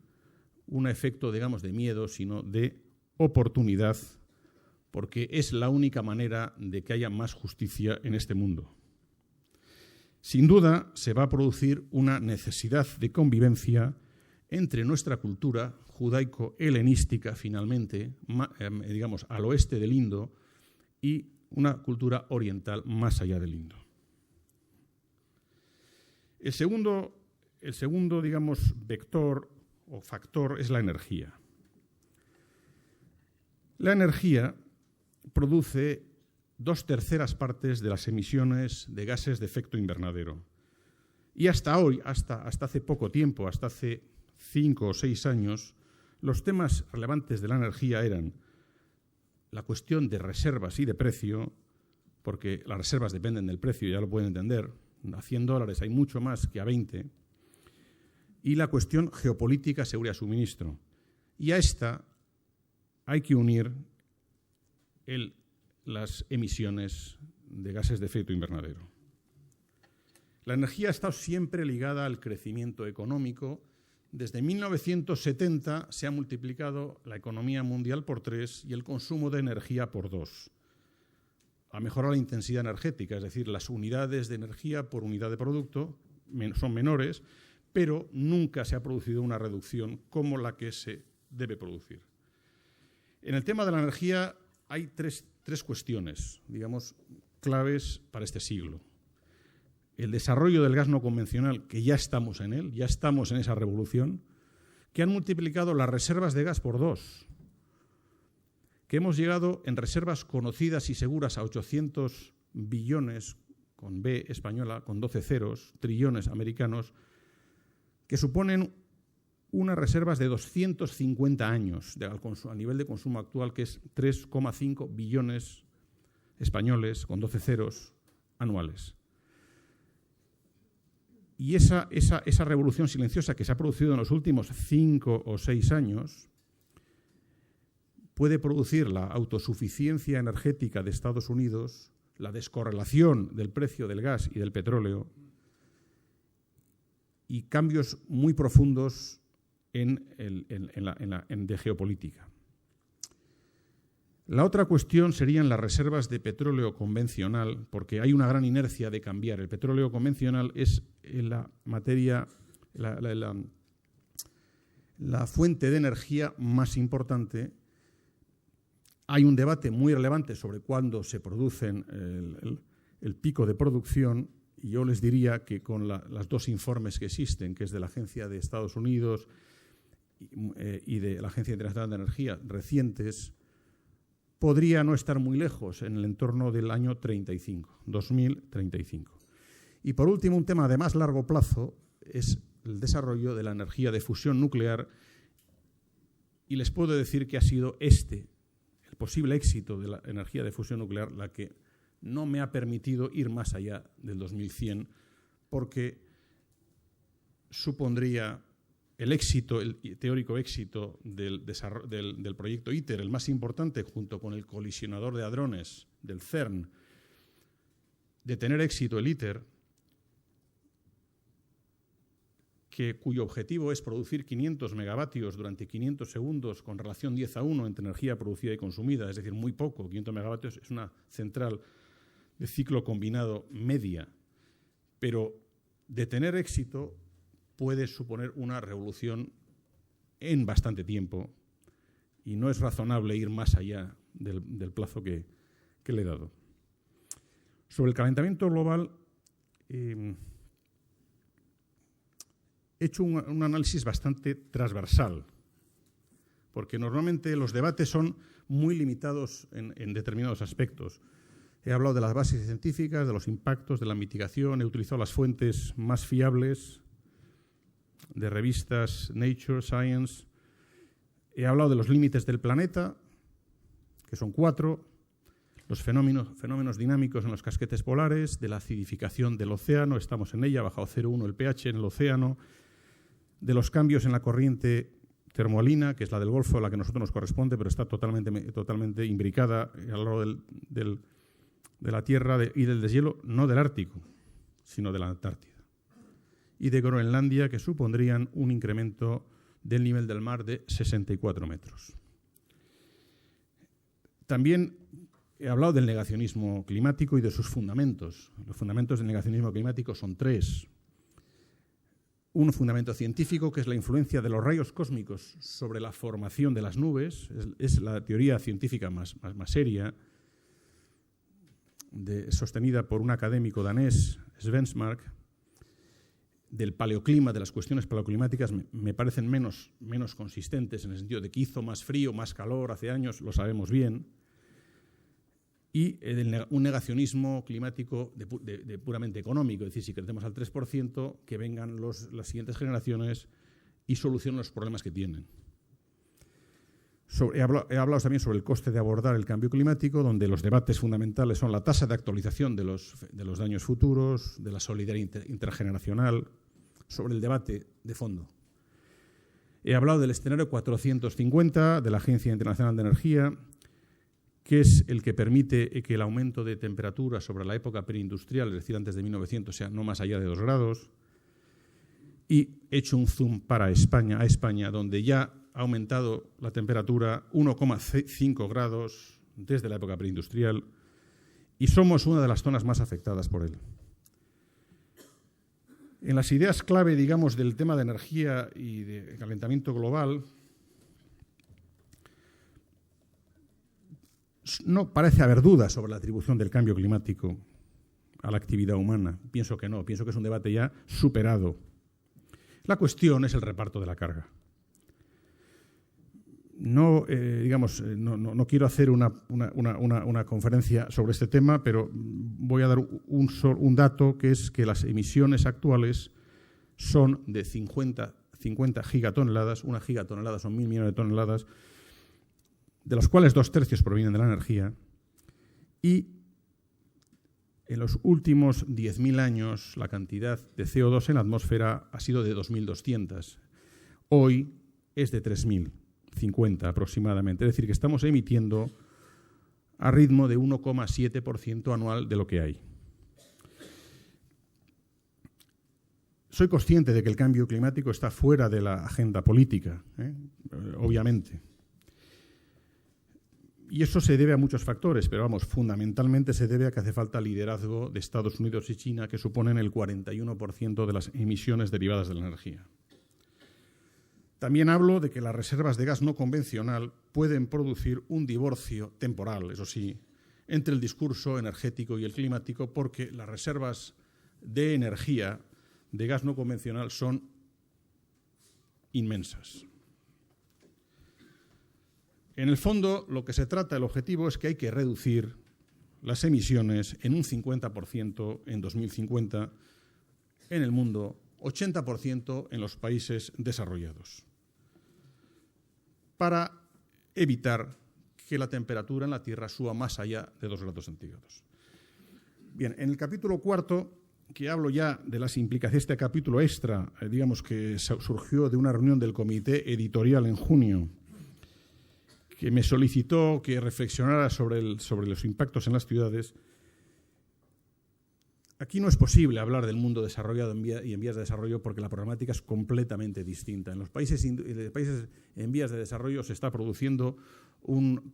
un efecto, digamos, de miedo, sino de oportunidad, porque es la única manera de que haya más justicia en este mundo. Sin duda, se va a producir una necesidad de convivencia entre nuestra cultura judaico-helenística, finalmente, digamos, al oeste del Indo, y una cultura oriental más allá del Indo. El segundo, digamos, vector o factor es la energía. La energía produce 2/3 partes de las emisiones de gases de efecto invernadero. Y hasta hoy, hasta hace poco tiempo, hasta hace 5 o 6 años, los temas relevantes de la energía eran la cuestión de reservas y de precio, porque las reservas dependen del precio, ya lo pueden entender. A $100 hay mucho más que a 20. Y la cuestión geopolítica, seguridad de suministro. Y a esta hay que unir las emisiones de gases de efecto invernadero. La energía ha estado siempre ligada al crecimiento económico. Desde 1970 se ha multiplicado la economía mundial por 3 y el consumo de energía por 2. Ha mejorado la intensidad energética, es decir, las unidades de energía por unidad de producto son menores, pero nunca se ha producido una reducción como la que se debe producir. En el tema de la energía hay tres cuestiones, digamos, claves para este siglo. El desarrollo del gas no convencional, que ya estamos en él, ya estamos en esa revolución, que han multiplicado las reservas de gas por 2, que hemos llegado en reservas conocidas y seguras a 800 billones, con B española, con 12 ceros, trillones americanos, que suponen unas reservas de 250 años a nivel de consumo actual, que es 3,5 billones españoles, con 12 ceros, anuales. Y esa revolución silenciosa que se ha producido en los últimos 5 o 6 años puede producir la autosuficiencia energética de Estados Unidos, la descorrelación del precio del gas y del petróleo y cambios muy profundos de geopolítica. La otra cuestión serían las reservas de petróleo convencional, porque hay una gran inercia de cambiar. El petróleo convencional es la materia, la fuente de energía más importante. Hay un debate muy relevante sobre cuándo se producen el pico de producción, y yo les diría que con las dos informes que existen, que es de la Agencia de Estados Unidos y de la Agencia Internacional de Energía, recientes, podría no estar muy lejos, en el entorno del año 2035. Y por último, un tema de más largo plazo es el desarrollo de la energía de fusión nuclear, y les puedo decir que ha sido el posible éxito de la energía de fusión nuclear la que no me ha permitido ir más allá del 2100, porque supondría el teórico éxito del proyecto ITER, el más importante, junto con el colisionador de hadrones del CERN, de tener éxito el ITER, cuyo objetivo es producir 500 megavatios durante 500 segundos con relación 10:1 entre energía producida y consumida, es decir, muy poco. 500 megavatios es una central de ciclo combinado media, pero de tener éxito puede suponer una revolución en bastante tiempo y no es razonable ir más allá del plazo que le he dado. Sobre el calentamiento global, he hecho un análisis bastante transversal, porque normalmente los debates son muy limitados en determinados aspectos. He hablado de las bases científicas, de los impactos, de la mitigación, he utilizado las fuentes más fiables de revistas Nature, Science. He hablado de los límites del planeta, que son 4, los fenómenos dinámicos en los casquetes polares, de la acidificación del océano, estamos en ella, ha bajado 0,1 el pH en el océano, de los cambios en la corriente termoalina, que es la del Golfo, la que a nosotros nos corresponde, pero está totalmente imbricada a lo largo de la Tierra y del deshielo, no del Ártico, sino de la Antártida. Y de Groenlandia, que supondrían un incremento del nivel del mar de 64 metros. También he hablado del negacionismo climático y de sus fundamentos. Los fundamentos del negacionismo climático son 3. Un fundamento científico, que es la influencia de los rayos cósmicos sobre la formación de las nubes, es la teoría científica más seria, sostenida por un académico danés, Svensmark. Del paleoclima, de las cuestiones paleoclimáticas, me parecen menos consistentes, en el sentido de que hizo más frío, más calor hace años, lo sabemos bien. Y un negacionismo climático de puramente económico, es decir, si crecemos al 3%, que vengan las siguientes generaciones y solucionen los problemas que tienen. He hablado también sobre el coste de abordar el cambio climático, donde los debates fundamentales son la tasa de actualización de los daños futuros, de la solidaridad intergeneracional, sobre el debate de fondo. He hablado del escenario 450 de la Agencia Internacional de Energía, que es el que permite que el aumento de temperatura sobre la época preindustrial, es decir, antes de 1900, sea no más allá de 2 grados. Y he hecho un zoom para España, donde ya ha aumentado la temperatura 1,5 grados desde la época preindustrial y somos una de las zonas más afectadas por él. En las ideas clave, digamos, del tema de energía y de calentamiento global, no parece haber dudas sobre la atribución del cambio climático a la actividad humana. Pienso que no, pienso que es un debate ya superado. La cuestión es el reparto de la carga. No quiero hacer una conferencia sobre este tema, pero voy a dar un dato, que es que las emisiones actuales son de 50 gigatoneladas. Una gigatonelada son 1.000 millones de toneladas, de los cuales 2/3 provienen de la energía. Y en los últimos 10.000 años la cantidad de CO2 en la atmósfera ha sido de 2.200. Hoy es de 3.050 aproximadamente. Es decir, que estamos emitiendo a ritmo de 1,7% anual de lo que hay. Soy consciente de que el cambio climático está fuera de la agenda política, obviamente. Y eso se debe a muchos factores, pero fundamentalmente se debe a que hace falta liderazgo de Estados Unidos y China, que suponen el 41% de las emisiones derivadas de la energía. También hablo de que las reservas de gas no convencional pueden producir un divorcio temporal, eso sí, entre el discurso energético y el climático, porque las reservas de energía de gas no convencional son inmensas. En el fondo, lo que se trata, el objetivo es que hay que reducir las emisiones en un 50% en 2050 en el mundo, 80% en los países desarrollados, para evitar que la temperatura en la Tierra suba más allá de 2 grados centígrados. Bien, en el capítulo 4, que hablo ya de las implicaciones, este capítulo extra, digamos que surgió de una reunión del comité editorial en junio, que me solicitó que reflexionara sobre los impactos en las ciudades. Aquí no es posible hablar del mundo desarrollado y en vías de desarrollo porque la problemática es completamente distinta. En los países en vías de desarrollo se está produciendo un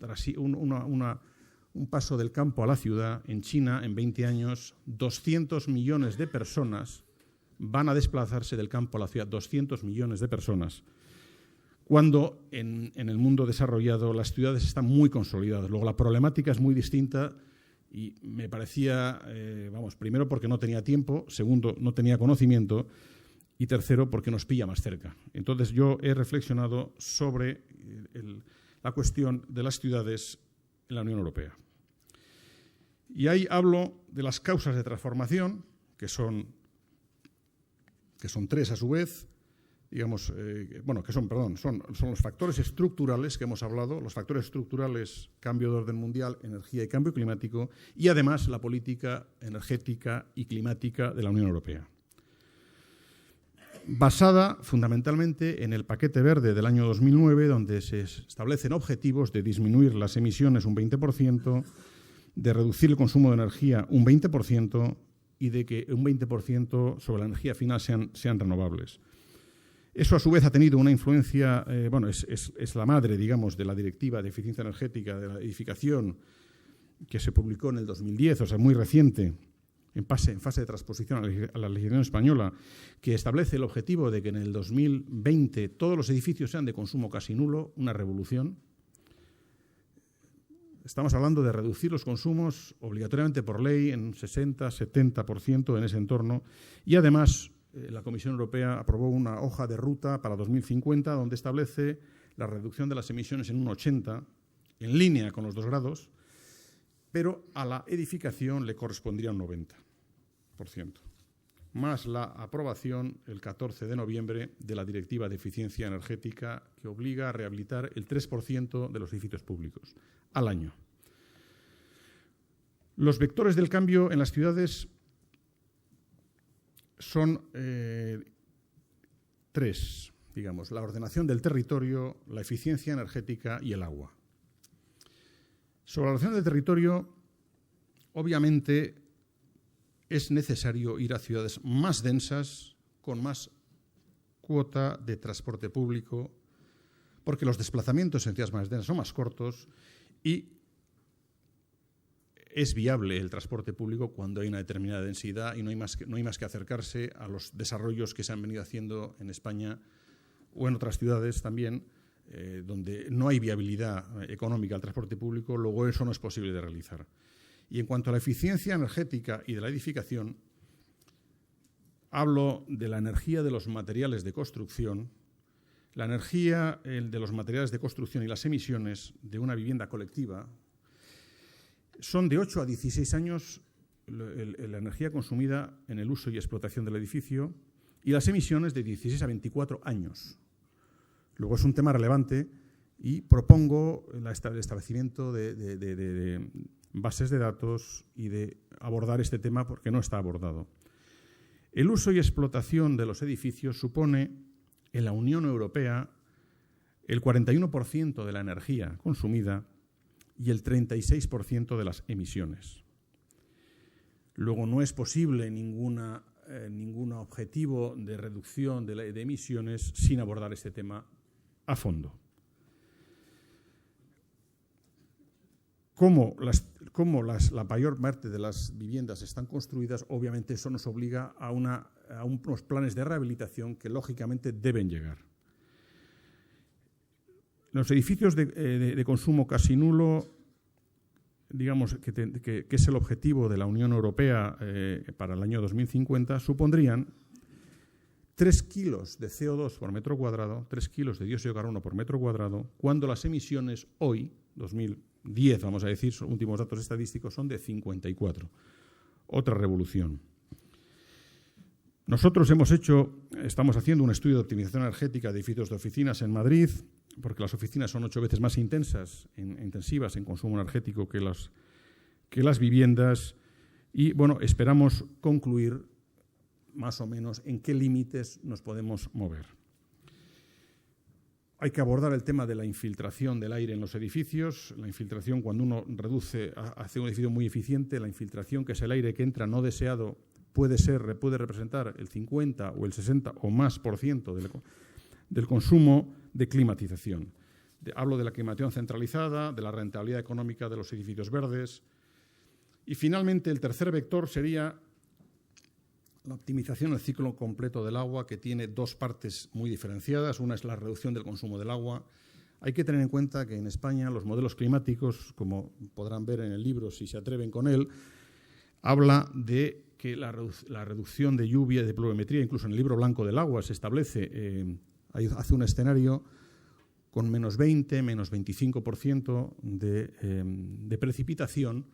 paso del campo a la ciudad. En China, en 20 años, 200 millones de personas van a desplazarse del campo a la ciudad, 200 millones de personas. Cuando en el mundo desarrollado las ciudades están muy consolidadas. Luego la problemática es muy distinta y me parecía, primero porque no tenía tiempo, segundo no tenía conocimiento y tercero porque nos pilla más cerca. Entonces yo he reflexionado sobre la cuestión de las ciudades en la Unión Europea. Y ahí hablo de las causas de transformación, que son 3 a su vez. Son los factores estructurales que hemos hablado, los factores estructurales, cambio de orden mundial, energía y cambio climático, y además la política energética y climática de la Unión Europea. Basada fundamentalmente en el paquete verde del año 2009, donde se establecen objetivos de disminuir las emisiones un 20%, de reducir el consumo de energía un 20% y de que un 20% sobre la energía final sean renovables. Eso, a su vez, ha tenido una influencia, es la madre, digamos, de la Directiva de Eficiencia Energética de la Edificación, que se publicó en el 2010, o sea, muy reciente, en fase de transposición a la legislación española, que establece el objetivo de que en el 2020 todos los edificios sean de consumo casi nulo, una revolución. Estamos hablando de reducir los consumos obligatoriamente por ley en 60-70% en ese entorno y, además, la Comisión Europea aprobó una hoja de ruta para 2050 donde establece la reducción de las emisiones en un 80%, en línea con los 2 grados, pero a la edificación le correspondría un 90%. más la aprobación el 14 de noviembre de la Directiva de Eficiencia Energética, que obliga a rehabilitar el 3% de los edificios públicos al año. Los vectores del cambio en las ciudades son tres, digamos: la ordenación del territorio, la eficiencia energética y el agua. Sobre la ordenación del territorio, obviamente es necesario ir a ciudades más densas, con más cuota de transporte público, porque los desplazamientos en ciudades más densas son más cortos y es viable el transporte público cuando hay una determinada densidad y no hay más que acercarse a los desarrollos que se han venido haciendo en España o en otras ciudades también, donde no hay viabilidad económica al transporte público. Luego eso no es posible de realizar. Y en cuanto a la eficiencia energética y de la edificación, hablo de la energía de los materiales de construcción, la energía de los materiales de construcción y las emisiones de una vivienda colectiva. Son de 8 a 16 años la energía consumida en el uso y explotación del edificio, y las emisiones de 16 a 24 años. Luego es un tema relevante y propongo el establecimiento de bases de datos y de abordar este tema porque no está abordado. El uso y explotación de los edificios supone en la Unión Europea el 41% de la energía consumida y el 36% de las emisiones. Luego no es posible ningún objetivo de reducción de emisiones sin abordar este tema a fondo. Como la mayor parte de las viviendas están construidas, obviamente eso nos obliga a unos planes de rehabilitación que lógicamente deben llegar. Los edificios de consumo casi nulo, digamos que es el objetivo de la Unión Europea para el año 2050, supondrían 3 kilos de CO2 por metro cuadrado, 3 kilos de dióxido de carbono por metro cuadrado, cuando las emisiones hoy, 2010, vamos a decir, son últimos datos estadísticos, son de 54. Otra revolución. Nosotros estamos haciendo un estudio de optimización energética de edificios de oficinas en Madrid, porque las oficinas son 8 veces más intensivas en consumo energético que las viviendas, y bueno, esperamos concluir más o menos en qué límites nos podemos mover. Hay que abordar el tema de la infiltración del aire en los edificios. La infiltración, cuando uno hace un edificio muy eficiente, la infiltración, que es el aire que entra no deseado, puede representar el 50 o el 60 o más % del consumo de climatización. Hablo de la climatización centralizada, de la rentabilidad económica de los edificios verdes. Y finalmente, el tercer vector sería la optimización del ciclo completo del agua, que tiene dos partes muy diferenciadas. Una es la reducción del consumo del agua. Hay que tener en cuenta que en España los modelos climáticos, como podrán ver en el libro si se atreven con él, habla de que la reducción de lluvia, de pluviometría, incluso en el libro blanco del agua se establece, hace un escenario con menos 20, menos 25% de precipitación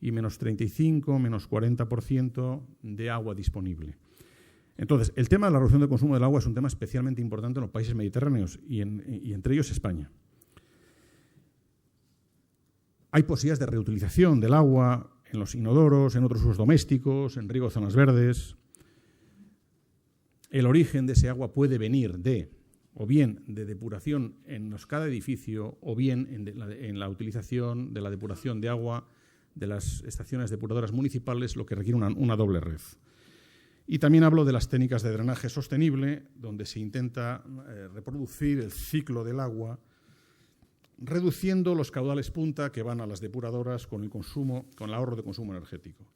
y menos 35, menos 40% de agua disponible. Entonces, el tema de la reducción del consumo del agua es un tema especialmente importante en los países mediterráneos y entre ellos España. Hay posibilidades de reutilización del agua en los inodoros, en otros usos domésticos, en riego de zonas verdes. El origen de ese agua puede venir o bien de depuración en cada edificio, o bien en la utilización de la depuración de agua de las estaciones depuradoras municipales, lo que requiere una doble red. Y también hablo de las técnicas de drenaje sostenible, donde se intenta reproducir el ciclo del agua, reduciendo los caudales punta que van a las depuradoras con el ahorro de consumo energético.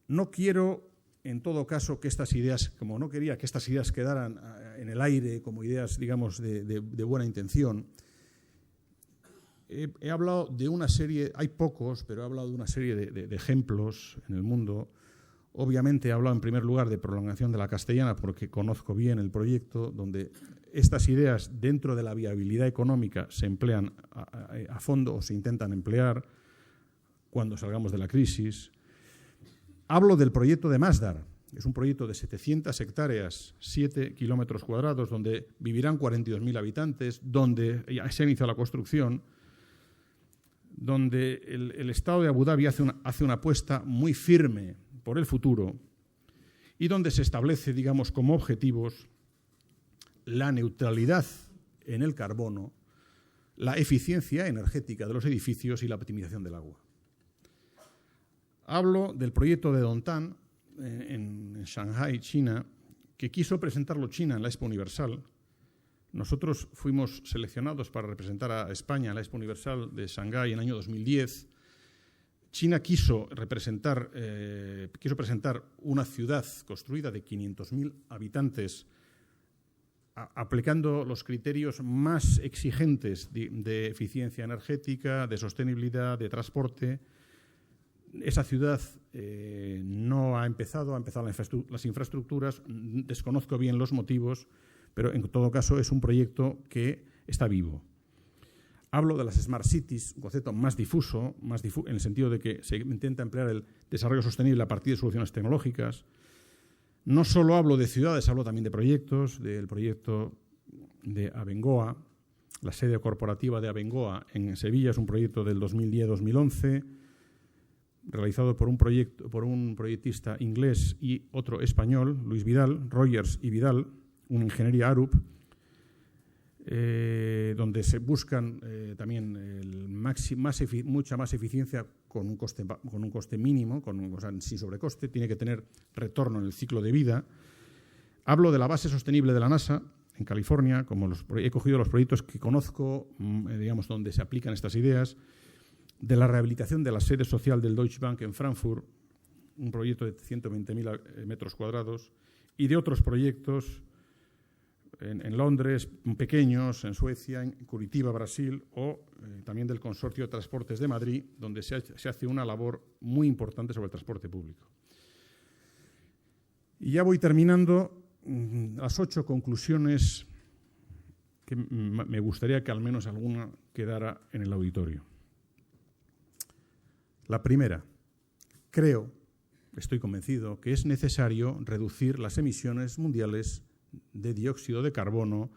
No quiero, en todo caso, que estas ideas, como no quería que estas ideas quedaran en el aire como ideas, digamos, de buena intención. He hablado de una serie, hay pocos, pero he hablado de una serie de ejemplos en el mundo. Obviamente he hablado en primer lugar de prolongación de la Castellana porque conozco bien el proyecto, donde estas ideas dentro de la viabilidad económica se emplean a fondo o se intentan emplear cuando salgamos de la crisis. Hablo del proyecto de Masdar, Es un proyecto de 700 hectáreas, 7 kilómetros cuadrados, donde vivirán 42.000 habitantes, donde ya se ha iniciado la construcción, donde el Estado de Abu Dhabi hace una apuesta muy firme por el futuro y donde se establece, digamos, como objetivos la neutralidad en el carbono, la eficiencia energética de los edificios y la optimización del agua. Hablo del proyecto de Dongtan en Shanghái, China, que quiso presentarlo China en la Expo Universal. Nosotros fuimos seleccionados para representar a España en la Expo Universal de Shanghái en el año 2010. China quiso presentar una ciudad construida de 500.000 habitantes, aplicando los criterios más exigentes de eficiencia energética, de sostenibilidad, de transporte. Esa ciudad no ha empezado las infraestructuras, desconozco bien los motivos, pero en todo caso es un proyecto que está vivo. Hablo de las Smart Cities, un concepto más difuso en el sentido de que se intenta emplear el desarrollo sostenible a partir de soluciones tecnológicas. No solo hablo de ciudades, hablo también de proyectos, del proyecto de Abengoa. La sede corporativa de Abengoa en Sevilla es un proyecto del 2010-2011, realizado por un proyectista inglés y otro español, Luis Vidal, Rogers y Vidal, una ingeniería Arup, donde se buscan también mucha más eficiencia con un coste mínimo, sin sobrecoste, tiene que tener retorno en el ciclo de vida. Hablo de la base sostenible de la NASA en California, he cogido los proyectos que conozco, digamos, donde se aplican estas ideas, de la rehabilitación de la sede social del Deutsche Bank en Frankfurt, un proyecto de 120.000 metros cuadrados, y de otros proyectos en Londres, pequeños, en Suecia, en Curitiba, Brasil, o también del Consorcio de Transportes de Madrid, donde se hace una labor muy importante sobre el transporte público. Y ya voy terminando las 8 conclusiones que me gustaría que al menos alguna quedara en el auditorio. La primera, estoy convencido, que es necesario reducir las emisiones mundiales de dióxido de carbono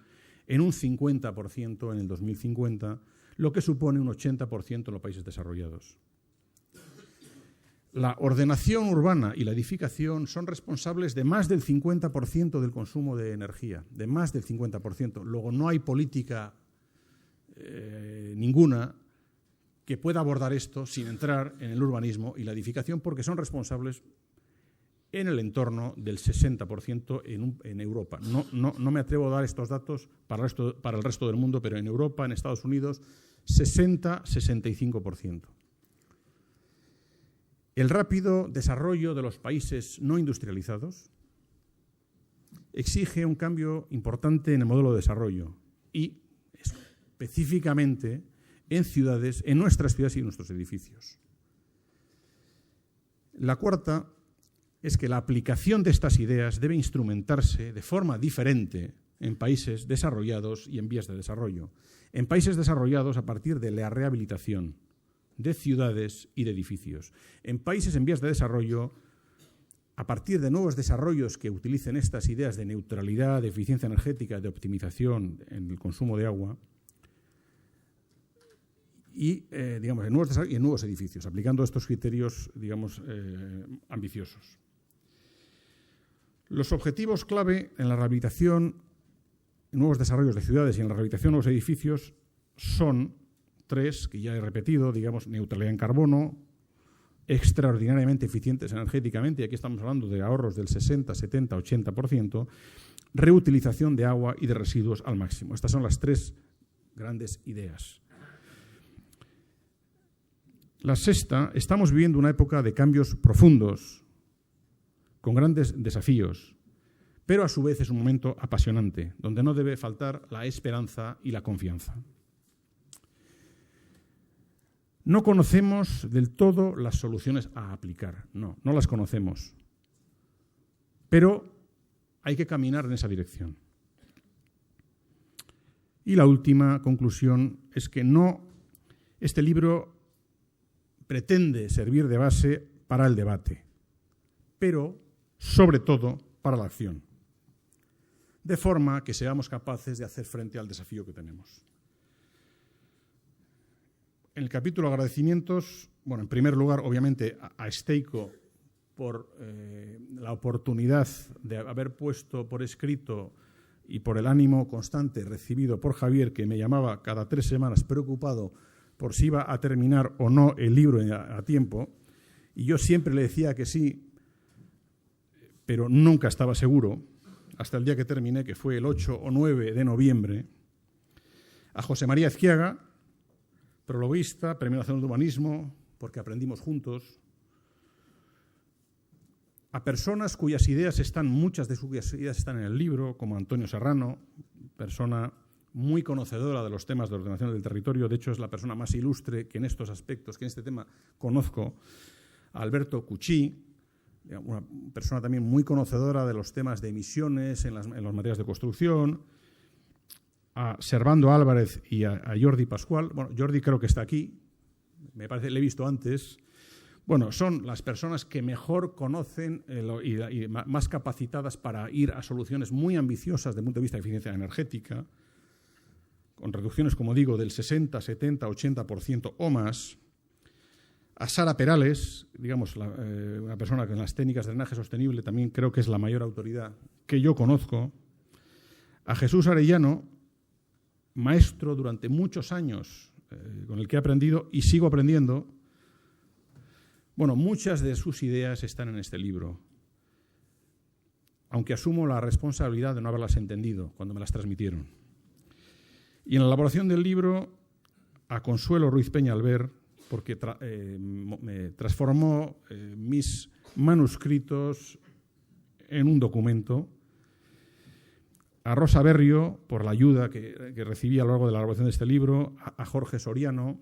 en un 50% en el 2050, lo que supone un 80% en los países desarrollados. La ordenación urbana y la edificación son responsables de más del 50% del consumo de energía, de más del 50%. Luego no hay política ninguna que pueda abordar esto sin entrar en el urbanismo y la edificación, porque son responsables en el entorno del 60% en Europa. No me atrevo a dar estos datos para el resto del mundo, pero en Europa, en Estados Unidos, 60-65%. El rápido desarrollo de los países no industrializados exige un cambio importante en el modelo de desarrollo y específicamente en nuestras ciudades y en nuestros edificios. La cuarta es que la aplicación de estas ideas debe instrumentarse de forma diferente en países desarrollados y en vías de desarrollo. En países desarrollados a partir de la rehabilitación de ciudades y de edificios. En países en vías de desarrollo a partir de nuevos desarrollos que utilicen estas ideas de neutralidad, de eficiencia energética, de optimización en el consumo de agua, y en nuevos edificios, aplicando estos criterios, ambiciosos. Los objetivos clave en la rehabilitación, en nuevos desarrollos de ciudades y en la rehabilitación de nuevos edificios son 3, que ya he repetido, neutralidad en carbono, extraordinariamente eficientes energéticamente, y aquí estamos hablando de ahorros del 60, 70, 80%, reutilización de agua y de residuos al máximo. Estas son las 3 grandes ideas. La sexta, estamos viviendo una época de cambios profundos, con grandes desafíos, pero a su vez es un momento apasionante, donde no debe faltar la esperanza y la confianza. No conocemos del todo las soluciones a aplicar, no las conocemos, pero hay que caminar en esa dirección. Y la última conclusión es que este libro pretende servir de base para el debate, pero sobre todo para la acción, de forma que seamos capaces de hacer frente al desafío que tenemos. En el capítulo agradecimientos, bueno, en primer lugar, obviamente, a Steico por la oportunidad de haber puesto por escrito y por el ánimo constante recibido por Javier, que me llamaba cada 3 semanas preocupado por si iba a terminar o no el libro a tiempo, y yo siempre le decía que sí, pero nunca estaba seguro, hasta el día que terminé, que fue el 8 o 9 de noviembre, a José María Ezquiaga, prologuista, Premio Nacional de Humanismo, porque aprendimos juntos, a personas cuyas ideas muchas de sus ideas están en el libro, como Antonio Serrano, persona muy conocedora de los temas de ordenación del territorio, de hecho es la persona más ilustre que en estos aspectos, que en este tema conozco, a Alberto Cuchí, una persona también muy conocedora de los temas de emisiones en las materias de construcción, a Servando Álvarez y a Jordi Pascual. Bueno, Jordi creo que está aquí, me parece, le he visto antes. Bueno, son las personas que mejor conocen y más capacitadas para ir a soluciones muy ambiciosas desde el punto de vista de eficiencia energética, con reducciones, como digo, del 60, 70, 80% o más. A Sara Perales, digamos, una persona que en las técnicas de drenaje sostenible también creo que es la mayor autoridad que yo conozco. A Jesús Arellano, maestro durante muchos años, con el que he aprendido y sigo aprendiendo. Bueno, muchas de sus ideas están en este libro, aunque asumo la responsabilidad de no haberlas entendido cuando me las transmitieron. Y en la elaboración del libro, a Consuelo Ruiz Peña Alver, porque me transformó mis manuscritos en un documento, a Rosa Berrio, por la ayuda que recibí a lo largo de la elaboración de este libro, a Jorge Soriano,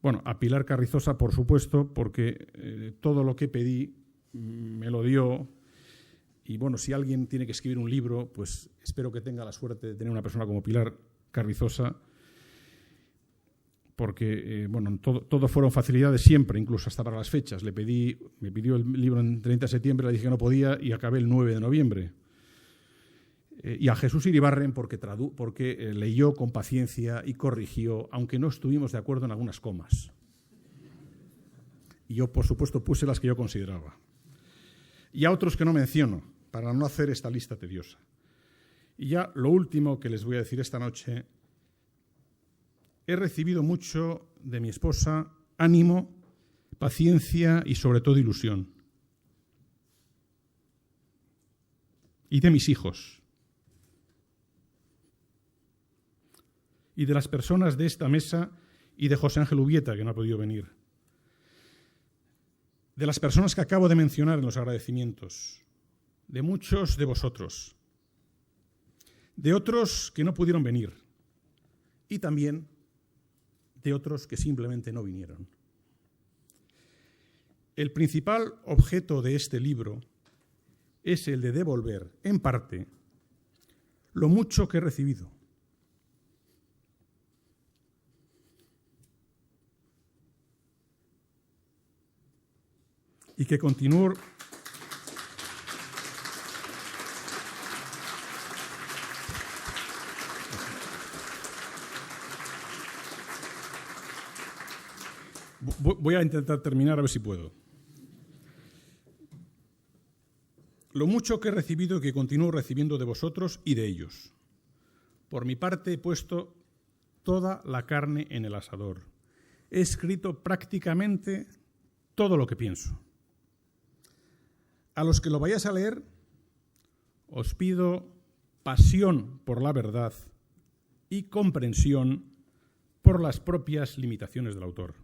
bueno, a Pilar Carrizosa, por supuesto, porque todo lo que pedí me lo dio. Y bueno, si alguien tiene que escribir un libro, pues espero que tenga la suerte de tener una persona como Pilar Carrizosa, porque bueno, todo fueron facilidades siempre, incluso hasta para las fechas. Me pidió el libro en 30 de septiembre, le dije que no podía y acabé el 9 de noviembre. Y a Jesús Iribarren porque leyó con paciencia y corrigió, aunque no estuvimos de acuerdo en algunas comas. Y yo, por supuesto, puse las que yo consideraba. Y a otros que no menciono, para no hacer esta lista tediosa. Y ya lo último que les voy a decir esta noche, he recibido mucho de mi esposa ánimo, paciencia y sobre todo ilusión. Y de mis hijos. Y de las personas de esta mesa y de José Ángel Ubieta, que no ha podido venir. De las personas que acabo de mencionar en los agradecimientos. De muchos de vosotros. De otros que no pudieron venir. Y también de otros que simplemente no vinieron. El principal objeto de este libro es el de devolver, en parte, lo mucho que he recibido. Y que continúo voy a intentar terminar a ver si puedo. Lo mucho que he recibido y que continúo recibiendo de vosotros y de ellos. Por mi parte he puesto toda la carne en el asador. He escrito prácticamente todo lo que pienso. A los que lo vayáis a leer, os pido pasión por la verdad y comprensión por las propias limitaciones del autor.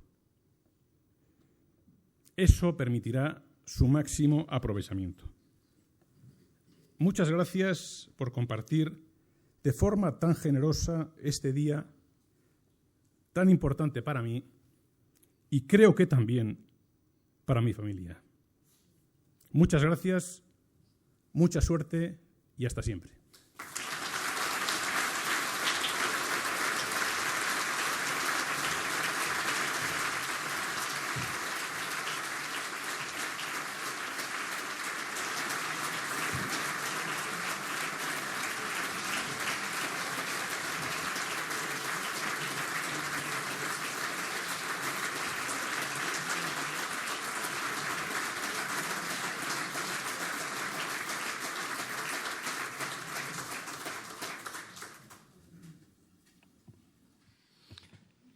Eso permitirá su máximo aprovechamiento. Muchas gracias por compartir de forma tan generosa este día tan importante para mí y creo que también para mi familia. Muchas gracias, mucha suerte y hasta siempre.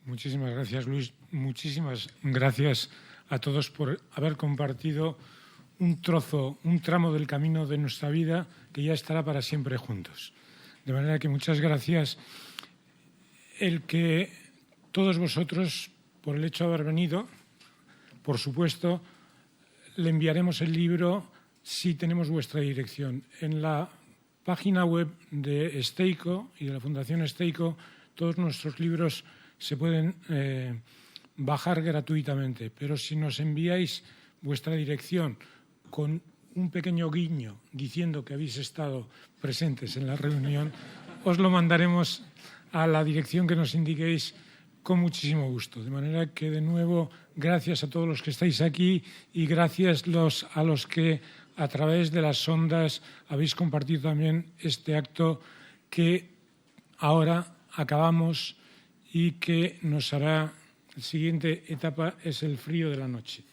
Muchísimas gracias, Luis. Muchísimas gracias a todos por haber compartido un tramo del camino de nuestra vida que ya estará para siempre juntos. De manera que muchas gracias. El que todos vosotros, por el hecho de haber venido, por supuesto, le enviaremos el libro si tenemos vuestra dirección. En la página web de Steico y de la Fundación Steico, todos nuestros libros se pueden bajar gratuitamente, pero si nos enviáis vuestra dirección con un pequeño guiño diciendo que habéis estado presentes en la reunión, os lo mandaremos a la dirección que nos indiquéis con muchísimo gusto. De manera que, de nuevo, gracias a todos los que estáis aquí y gracias a los que a través de las ondas habéis compartido también este acto que ahora acabamos y que nos hará. La siguiente etapa es el frío de la noche.